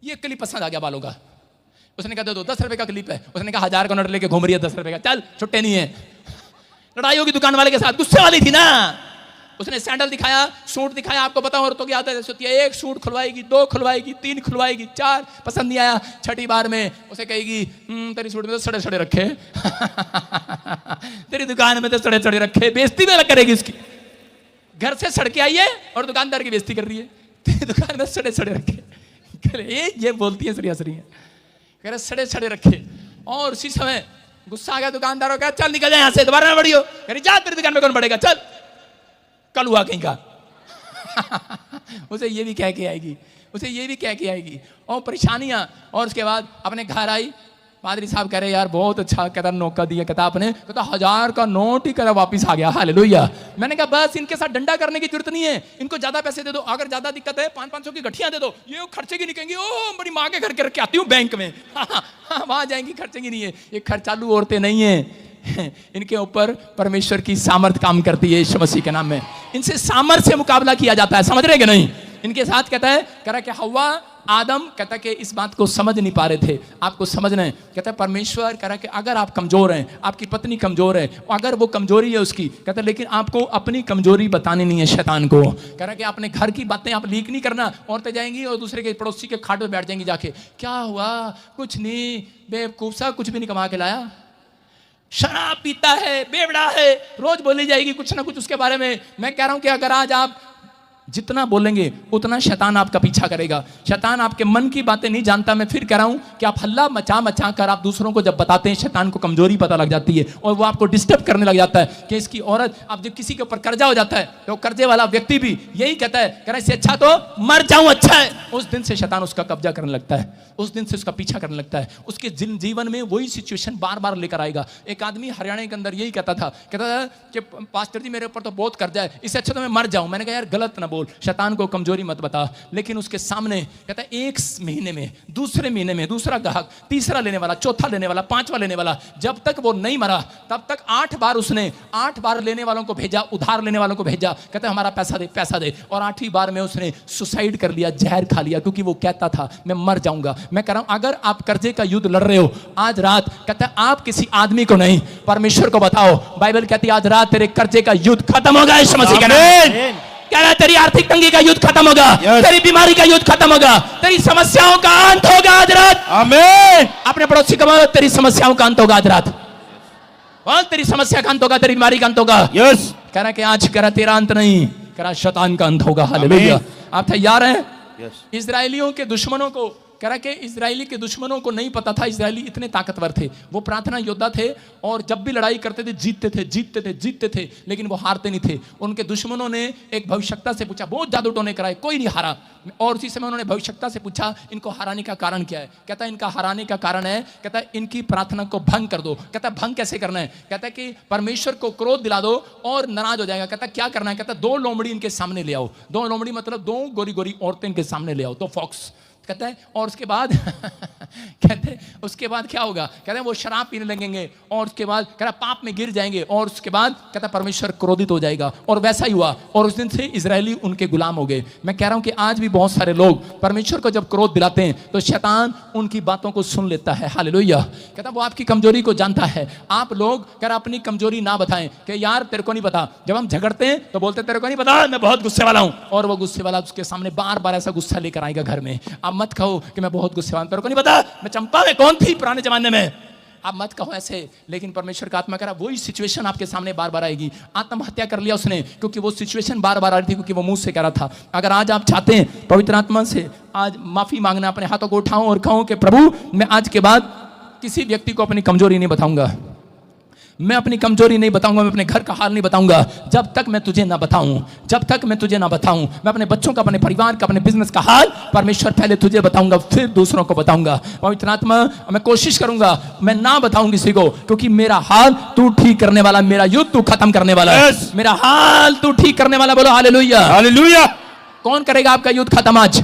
ये क्लिप पसंद आ गया बालों का। उसने कहा दे दो, 10 रुपए का क्लिप है। उसने कहा 1000 का नोट लेके घूम रही है 10 रुपए का, चल छुट्टे नहीं है। लड़ाई होगी दुकान वाले के साथ, गुस्से वाली थी ना। उसने सैंडल दिखाया, सूट दिखाया। आपको पता औरतों की आदत ऐसी होती है, 1 सूट खुलवाएगी, 2 खुलवाएगी, 3 खुलवाएगी, 4 पसंद नहीं आया, छठी बार में उसे कहेगी तेरी सूट में तो सड़े सड़े रखे। तेरी दुकान में तो सड़े सड़े रखे। बेइज्जती में करेगी उसकी। घर से सड़के आई है और दुकानदार की बेइज्जती कर रही है। तेरी दुकान में सड़े सड़े रखे। ये बोलती है सरिया सरिया, कह रहे सड़े सड़े रखे। और उसी समय गुस्सा आ गया दुकानदारों का, चल निकल जाए यहाँ से, दोबारा ना बढ़ियो। कह रही जा तेरी दुकान में कौन बढ़ेगा, चल कल हुआ कहीं का। उसे ये भी कह के आएगी, उसे ये भी कह के आएगी और परेशानियां। और उसके बाद अपने घर आई, पादरी साहब कह रहे यार बहुत अच्छा, कहता नौका दिया, कहता आपने, कहता 1000 का नोट ही कहता वापिस आ गया, हालेलुया। मैंने कहा बस इनके साथ डंडा करने की जरूरत नहीं है, इनको ज्यादा पैसे दे दो, अगर ज्यादा दिक्कत है 500-500 की गठियां दे दो, ये खर्चे की निकलेंगी, ओ बड़ी माँ के घर के रख के आती हूँ बैंक में, वहां जाएंगी, खर्चे की नहीं है। ये खर्चालू औरतें नहीं है, इनके ऊपर परमेश्वर की सामर्थ काम करती है यीशु मसीह के नाम में। इनसे सामर्थ से मुकाबला किया जाता है, समझ रहे कि नहीं। इनके साथ कहता है, कह रहा कि हव्वा आदम कहता कि इस बात को समझ नहीं पा रहे थे, आपको समझना है। कहता है परमेश्वर कह रहा कि अगर आप कमजोर हैं, आपकी पत्नी कमजोर है, अगर वो कमजोरी है उसकी, कहता है लेकिन आपको अपनी कमजोरी बतानी नहीं है शैतान को। कह रहा कि अपने घर की बातें आप लीक नहीं करना। औरतें जाएंगी और दूसरे के पड़ोसी के खाट पे बैठ जाएंगी जाके, क्या हुआ, कुछ नहीं, बेवकूफ सा, कुछ भी नहीं कमा के लाया, शराब पीता है, बेवड़ा है, रोज बोली जाएगी कुछ ना कुछ उसके बारे में। मैं कह रहा हूं कि अगर आज आप जितना बोलेंगे उतना शैतान आपका पीछा करेगा। शैतान आपके मन की बातें नहीं जानता। मैं फिर कह रहा हूं कि आप हल्ला मचा मचा कर आप दूसरों को जब बताते हैं, शैतान को कमजोरी पता लग जाती है और वो आपको डिस्टर्ब करने लग जाता है कि इसकी औरत, अब जब किसी के ऊपर कर्जा हो जाता है तो कर्जे वाला व्यक्ति भी यही कहता है, कह रहा है इससे अच्छा तो मर जाऊं अच्छा है। उस दिन से शैतान उसका कब्जा करने लगता है, उस दिन से उसका पीछा करने लगता है, उसके जीवन में वही सिचुएशन बार बार लेकर आएगा। एक आदमी हरियाणा के अंदर यही कहता था कि पास्टर जी मेरे ऊपर तो बहुत कर्जा है, इससे अच्छा तो मैं मर जाऊं। मैंने कहा यार गलत ना बोल, शैतान को कमजोरी मत बता। लेकिन उसके सामने कहता है एक महीने में, दूसरे महीने में दूसरा ग्राहक, तीसरा लेने वाला, चौथा लेने वाला, पांचवा लेने वाला, जब तक वो नहीं मरा तब तक 8 बार उसने 8 बार लेने वालों को भेजा, उधार लेने वालों को भेजा, कहता है हमारा पैसा दे पैसा दे। और 8वीं बार में उसने सुसाइड कर लिया, जहर खा लिया, क्योंकि वो कहता था मैं मर जाऊंगा। मैं कह रहा हूं अगर आप कर्जे का युद्ध लड़ रहे हो आज रात, कहता है आप किसी आदमी को नहीं परमेश्वर को बताओ। बाइबल कहती है आज रात तेरे कर्जे का युद्ध खत्म होगा यीशु मसीह के नाम में। कह रहा है तेरी आर्थिक तंगी का युद्ध खत्म होगा, तेरी बीमारी का युद्ध खत्म होगा, तेरी समस्याओं का अंत होगा आज रात। आमीन। अपने पड़ोसी को बोलो तेरी समस्याओं का अंत होगा आज रात, बोल तेरी समस्या का अंत होगा, तेरी बीमारी का अंत होगा। यस। कह रहा कि आज कह रहा तेरा अंत नहीं, कह रहा शैतान का अंत होगा। हालेलुया। आप तैयार हैं? इजरायलियों के दुश्मनों को, कह रहा कि इजरायली के दुश्मनों को नहीं पता था इजरायली इतने ताकतवर थे, वो प्रार्थना योद्धा थे और जब भी लड़ाई करते थे जीतते थे, जीतते थे, जीतते थे, लेकिन वो हारते नहीं थे। उनके दुश्मनों ने एक भविष्यवक्ता से पूछा, बहुत जादू टोने कराए, कोई नहीं हारा। और उसी समय उन्होंने भविष्यवक्ता से पूछा इनको हराने का कारण क्या है। कहता है इनका हराने का कारण है, कहता है इनकी प्रार्थना को भंग कर दो। कहता है भंग कैसे करना है? कहता है कि परमेश्वर को क्रोध दिला दो और नाराज हो जाएगा। कहता है क्या करना है? कहता है 2 लोमड़ी इनके सामने ले आओ। 2 लोमड़ी मतलब 2 गोरी गोरी औरतें इनके सामने ले आओ, 2 फॉक्स। कहता है और उसके बाद कहते हैं उसके बाद क्या होगा? कहते हैं वो शराब पीने लगेंगे और उसके बाद कहता है पाप में गिर जाएंगे और उसके बाद कहता है परमेश्वर क्रोधित हो जाएगा। और वैसा ही हुआ और उस दिन से इजरायली उनके गुलाम हो गए। मैं कह रहा हूं कि आज भी बहुत सारे लोग परमेश्वर को जब क्रोध दिलाते हैं तो शैतान उनकी बातों को सुन लेता है। हालेलुया। कहता है वो आपकी कमजोरी को जानता है। आप लोग कह अपनी कमजोरी ना बताएं कि यार तेरे को नहीं पता। जब हम झगड़ते हैं तो बोलते तेरे को नहीं पता, मैं बहुत गुस्से वाला हूं। और वो गुस्से वाला उसके सामने बार बार ऐसा गुस्सा लेकर आएगा घर में। आप मत कहो कि मैं बहुत गुस्से वाला, तेरे को नहीं पता मैं चंपा में कौन थी पुराने जमाने में। आप मत कहो ऐसे। लेकिन परमेश्वर का आत्मा कह रहा वही सिचुएशन आपके सामने बार बार आएगी। आत्महत्या कर लिया उसने क्योंकि वो सिचुएशन बार बार आ रही थी, क्योंकि वो मुंह से कह रहा था। अगर आज आप चाहते हैं पवित्र आत्मा से आज माफी मांगना, अपने हाथों को उठाऊं और कहूं कि प्रभु मैं आज के बाद किसी व्यक्ति को अपनी कमजोरी नहीं बताऊंगा, मैं अपनी कमजोरी नहीं बताऊंगा, मैं अपने घर का हाल नहीं बताऊंगा जब तक मैं तुझे ना बताऊं। जब तक मैं तुझे ना बताऊं, मैं अपने बच्चों का, अपने परिवार का, अपने बिजनेस का हाल परमेश्वर पहले तुझे बताऊंगा, फिर दूसरों को बताऊंगा। पवित्र आत्मा मैं कोशिश करूंगा मैं ना बताऊं किसी को, क्योंकि मेरा हाल तू ठीक करने वाला, मेरा युद्ध तू खत्म करने वाला है। मेरा हाल तू ठीक करने वाला। बोलो हालेलुया। हालेलुया। कौन करेगा आपका युद्ध खत्म आज?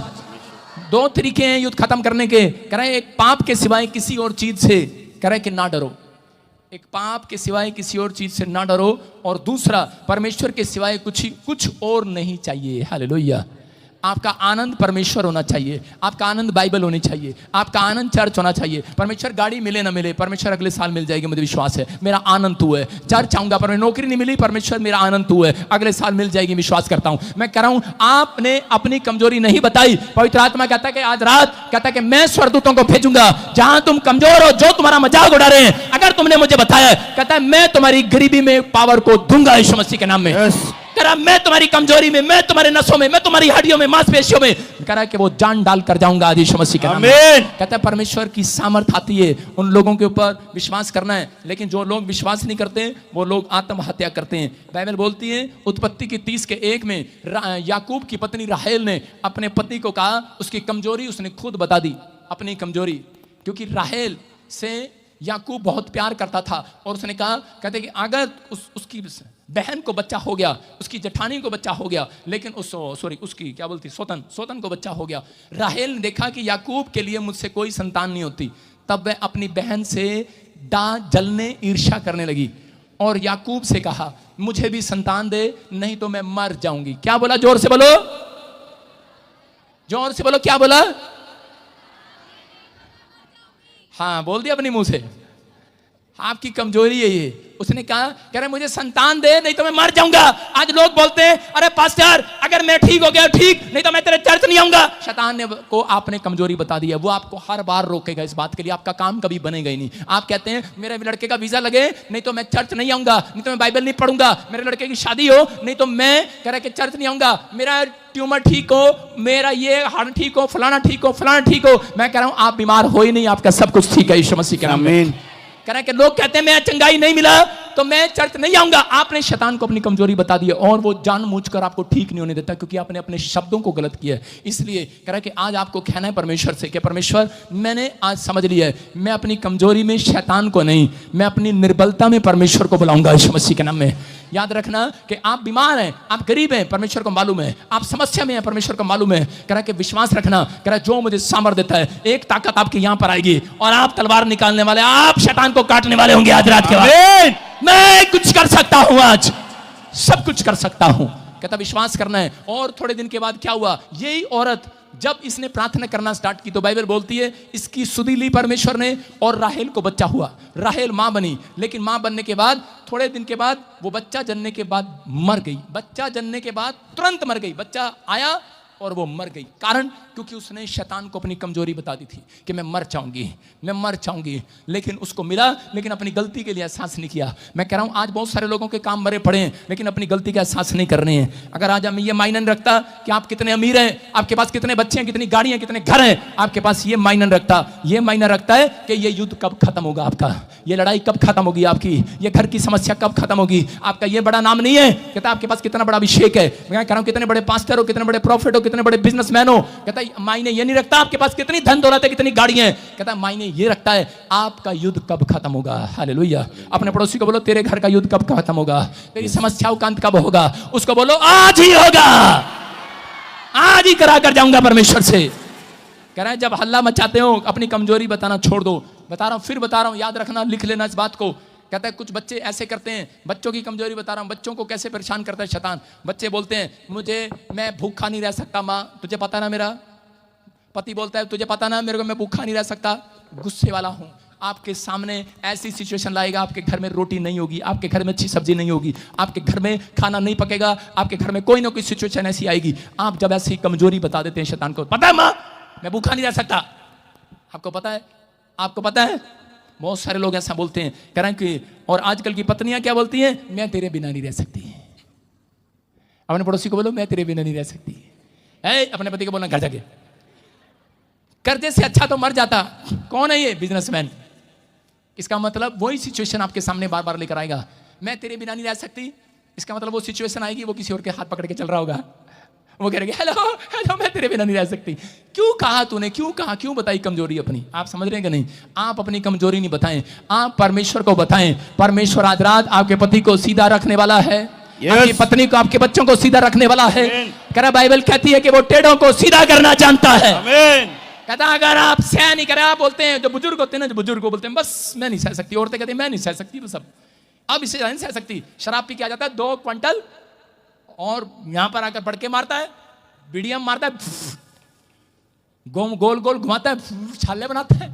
2 तरीके हैं युद्ध खत्म करने के। कह रहे हैं एक पाप के सिवाय किसी और चीज से, कह रहे हैं कि ना डरो। एक पाप के सिवाय किसी और चीज से ना डरो, और दूसरा परमेश्वर के सिवाय कुछ और नहीं चाहिए। हालेलुया। आपका आनंद परमेश्वर होना चाहिए, आपका आनंद बाइबल होनी चाहिए, आपका आनंद चर्च होना चाहिए। परमेश्वर गाड़ी मिले ना मिले, परमेश्वर अगले साल मिल जाएगी, मुझे विश्वास है। मेरा आनंद तू है। चर्च आऊंगा पर नौकरी नहीं मिली, परमेश्वर मेरा आनंद तू है, अगले साल मिल जाएगी, विश्वास करता हूं। मैं कह रहा हूं आपने अपनी कमजोरी नहीं बताई। पवित्र आत्मा कहता है कि आज रात कहता है कि मैं स्वर्गदूतों को भेजूंगा जहां तुम कमजोर हो, जो तुम्हारा मजाक उड़ा रहे हैं, अगर तुमने मुझे बताया, कहता है मैं तुम्हारी गरीबी में पावर को दूंगा यीशु मसीह के नाम में। कह रहा मैं तुम्हारी कमजोरी में, मैं तुम्हारे नसों में, मैं तुम्हारी हड्डियों में, मांसपेशियों में, कह रहा है कि वो जान डाल कर जाऊंगा आज यीशु मसीह के नाम में। कहता है परमेश्वर की सामर्थ आती है उन लोगों के ऊपर विश्वास करना है, लेकिन जो लोग विश्वास नहीं करते वो लोग आत्महत्या करते हैं। बाइबल बोलती है उत्पत्ति की 30:1 में याकूब की पत्नी राहेल ने अपने पति को कहा, उसकी कमजोरी उसने खुद बता दी, अपनी कमजोरी। क्योंकि राहेल से याकूब बहुत प्यार करता था और उसने कहा, कहते कि अगर उसकी बहन को बच्चा हो गया, उसकी जेठानी को बच्चा हो गया, लेकिन उसकी क्या बोलती, सोतन को बच्चा हो गया। राहेल ने देखा कि याकूब के लिए मुझसे कोई संतान नहीं होती, तब वह अपनी बहन से जलने ईर्ष्या करने लगी और याकूब से कहा, मुझे भी संतान दे, नहीं तो मैं मर जाऊंगी। क्या बोला? जोर से बोलो, जोर से बोलो, क्या बोला? हाँ, बोल दिया अपनी मुंह से। आपकी कमजोरी है ये। उसने कहा, कह रहे मुझे संतान दे, नहीं तो मैं मर जाऊंगा। आज लोग बोलते हैं, अरे पास्टर अगर मैं ठीक हो गया ठीक, नहीं तो मैं तेरे चर्च नहीं आऊंगा। शैतान ने को आपने कमजोरी बता दी है, वो आपको हर बार रोकेगा इस बात के लिए, आपका काम कभी बनेगा ही नहीं। आप कहते हैं मेरे लड़के का वीजा लगे, नहीं तो मैं चर्च नहीं आऊंगा, नहीं तो मैं बाइबल नहीं पढ़ूंगा, मेरे लड़के की शादी हो, नहीं तो मैं कह रहा कि चर्च नहीं आऊंगा, मेरा ट्यूमर ठीक हो, मेरा ये हार्ट ठीक हो, फलाना ठीक हो, फलाना ठीक हो। मैं कह रहा हूं आप बीमार हो ही नहीं, आपका सब कुछ ठीक है यीशु मसीह के नाम में। कह रहे कि लोग कहते हैं मैं चंगाई नहीं मिला तो मैं चर्च नहीं आऊंगा। आपने शैतान को अपनी कमजोरी बता दी है और वो जानबूझकर आपको ठीक नहीं होने देता, क्योंकि आपने अपने शब्दों को गलत किया है। इसलिए कह रहा कि आज आपको कहना है परमेश्वर से कि परमेश्वर मैंने आज समझ लिया है, मैं अपनी कमजोरी में शैतान को नहीं, मैं अपनी निर्बलता में परमेश्वर को बुलाऊंगा यीशु मसीह के नाम में। याद रखना कि आप बीमार हैं, आप गरीब हैं, परमेश्वर को मालूम है, आप समस्या में हैं, परमेश्वर को मालूम है। कह रहा कि विश्वास रखना, कह रहा जो मुझे सामर्थ्य देता है, एक ताकत आपके यहां पर आएगी और आप तलवार निकालने वाले, आप शैतान को काटने वाले होंगे आज रात के बाद। मैं कुछ कर सकता हूं, आज सब कुछ कर सकता हूं। कहता विश्वास करना है। और थोड़े दिन के बाद क्या हुआ, यही औरत जब इसने प्रार्थना करना स्टार्ट की तो बाइबल बोलती है इसकी सुधि ली परमेश्वर ने और राहेल को बच्चा हुआ। राहेल मां बनी, लेकिन मां बनने के बाद थोड़े दिन के बाद वो बच्चा जन्ने के बाद मर गई। बच्चा जन्ने के बाद तुरंत मर गई। बच्चा आया और वो मर गई। कारण क्योंकि उसने शैतान को अपनी कमजोरी बता दी थी कि मैं मर जाऊंगी, मैं मर जाऊंगी। लेकिन उसको मिला, लेकिन अपनी गलती के लिए एहसास नहीं किया। मैं कह रहा हूं आज बहुत सारे लोगों के काम मरे पड़े हैं, लेकिन अपनी गलती का एहसास नहीं कर रहे हैं। अगर आज हम ये मायने नहीं रखता कि आप कितने अमीर हैं, आपके पास कितने बच्चे हैं, कितनी गाड़ियां, कितने घर हैं, आपके पास ये मायने नहीं रखता। ये मायने रखता है कि ये युद्ध कब खत्म होगा, आपका ये लड़ाई कब खत्म होगी, आपकी ये घर की समस्या कब खत्म होगी। आपका ये बड़ा नाम नहीं है, कहता आपके पास कितना बड़ा अभिषेक है। मैं कह रहा हूं कितने बड़े पास्टर हो, कितने बड़े प्रॉफिट हो, कितने बड़े बिजनेसमैन हो, कहता मायने ये नहीं रखता आपके पास कितनी धन दौलत है, कितनी गाड़ियां हैं। कहता मायने ये रखता है आपका युद्ध कब खत्म होगा। हालेलुया। अपने पड़ोसी को बोलो तेरे घर का युद्ध कब खत्म होगा, तेरी समस्याओं का अंत कब होगा। उसको बोलो आज ही होगा, आज ही करा कर जाऊंगा परमेश्वर से। कह रहे हैं जब हल्ला मचाते हो अपनी कमजोरी बताना छोड़ दो। बता रहा हूं, फिर बता रहा हूं, याद रखना, लिख लेना इस बात को। कहता है कुछ बच्चे ऐसे करते हैं, बच्चों की कमजोरी बता रहा हूं, बच्चों को कैसे परेशान करता है शैतान। बच्चे बोलते हैं मैं भूखा नहीं रह सकता माँ, तुझे पता ना। मेरा पति बोलता है तुझे पता ना मेरे को, मैं भूखा नहीं रह सकता, गुस्से वाला हूं। आपके सामने ऐसी सिचुएशन लाएगा, आपके घर में रोटी नहीं होगी, आपके घर में अच्छी सब्जी नहीं होगी, आपके घर में खाना नहीं पकेगा, आपके घर में कोई ना कोई सिचुएशन ऐसी आएगी। आप जब ऐसी कमजोरी बता देते हैं शैतान को, पता है माँ मैं भूखा नहीं रह सकता, आपको पता है, आपको पता है। बहुत सारे लोग ऐसा बोलते हैं, कह रहे हैं कि और आजकल की पत्नियां क्या बोलती हैं, मैं तेरे बिना नहीं रह सकती। अपने पड़ोसी को बोलो मैं तेरे बिना नहीं रह सकती। अपने पति को बोलना घर जाके, कर्जे से अच्छा तो मर जाता। कौन है ये? बिजनेसमैन। इसका मतलब वही सिचुएशन आपके सामने बार बार लेकर आएगा, मैं तेरे बिना नहीं रह सकती। इसका मतलब वो सिचुएशन आएगी, वो किसी और के हाथ पकड़ के चल रहा होगा, वो कह रहे हेलो हेलो मैं तेरे बिना नहीं रह सकती। क्यों कहा तूने, क्यों कहा, क्यों बताई कमजोरी अपनी? आप समझ रहे हैं कि नहीं? आप अपनी कमजोरी नहीं बताएं, आप परमेश्वर को बताएं। परमेश्वर आज रात आपके पति को सीधा रखने वाला है, आपकी पत्नी को, आपके बच्चों को सीधा रखने वाला है। कह रहा बाइबल कहती है कि वो टेढ़ों को सीधा करना जानता है। कहता अगर आप सह नहीं करें, आप बोलते हैं जो बुजुर्ग होते हैं ना, जो बुजुर्ग को बोलते हैं बस मैं नहीं सह सकती, औरतें कहती हैं मैं नहीं सह सकती, बस अब इसे नहीं सह सकती। शराब पी के आ जाता है 2 क्विंटल और यहां पर आकर पड़के मारता है, बीड़ियां मारता है, गोल गोल घुमाता है, छाले बनाता है,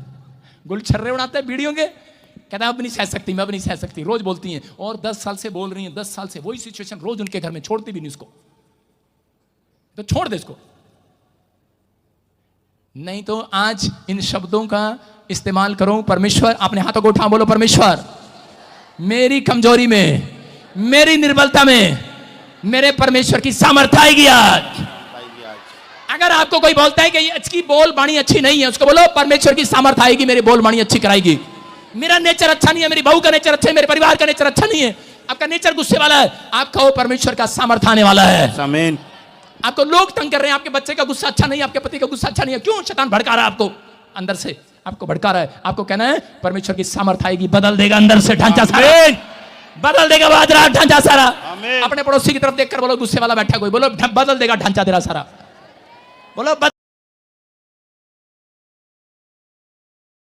गोल छर्रे बनाता है बीड़ियों के। कहता अब नहीं सह सकती, मैं अब नहीं सह सकती। रोज बोलती हैं और 10 साल से बोल रही हैं, 10 साल से वही सिचुएशन रोज उनके घर में, छोड़ती भी नहीं उसको। तो छोड़ दे इसको, नहीं तो आज इन शब्दों का इस्तेमाल करो। परमेश्वर, अपने हाथों को उठा, बोलो परमेश्वर मेरी कमजोरी में, मेरी निर्बलता में मेरे परमेश्वर की सामर्थ्य आएगी आज। अगर आपको कोई बोलता है कि इसकी बोल बाणी अच्छी नहीं है, उसको बोलो परमेश्वर की सामर्थ्य आएगी, मेरी बोल बाणी अच्छी कराएगी। मेरा नेचर अच्छा नहीं है, मेरी बहू का नेचर अच्छा है, मेरे परिवार का नेचर अच्छा नहीं है, आपका नेचर गुस्से वाला है, आप कहो परमेश्वर का सामर्थ्य आने वाला है। आमीन। आपको लोग तंग कर रहे हैं, आपके बच्चे का गुस्सा अच्छा नहीं है, आपके पति का गुस्सा अच्छा नहीं है, क्यों? शैतान भड़का रहा है आपको अंदर से। आपको भड़का रहा है, आपको कहना है परमेश्वर की सामर्थ आएगी, बदल देगा अंदर से ढांचा सारा, बदल देगा बादरा ढांचा सारा। अपने पड़ोसी की तरफ देखकर बोलो, दूसरे वाला बैठा कोई, बोलो बदल देगा ढांचा तेरा सारा, बोलो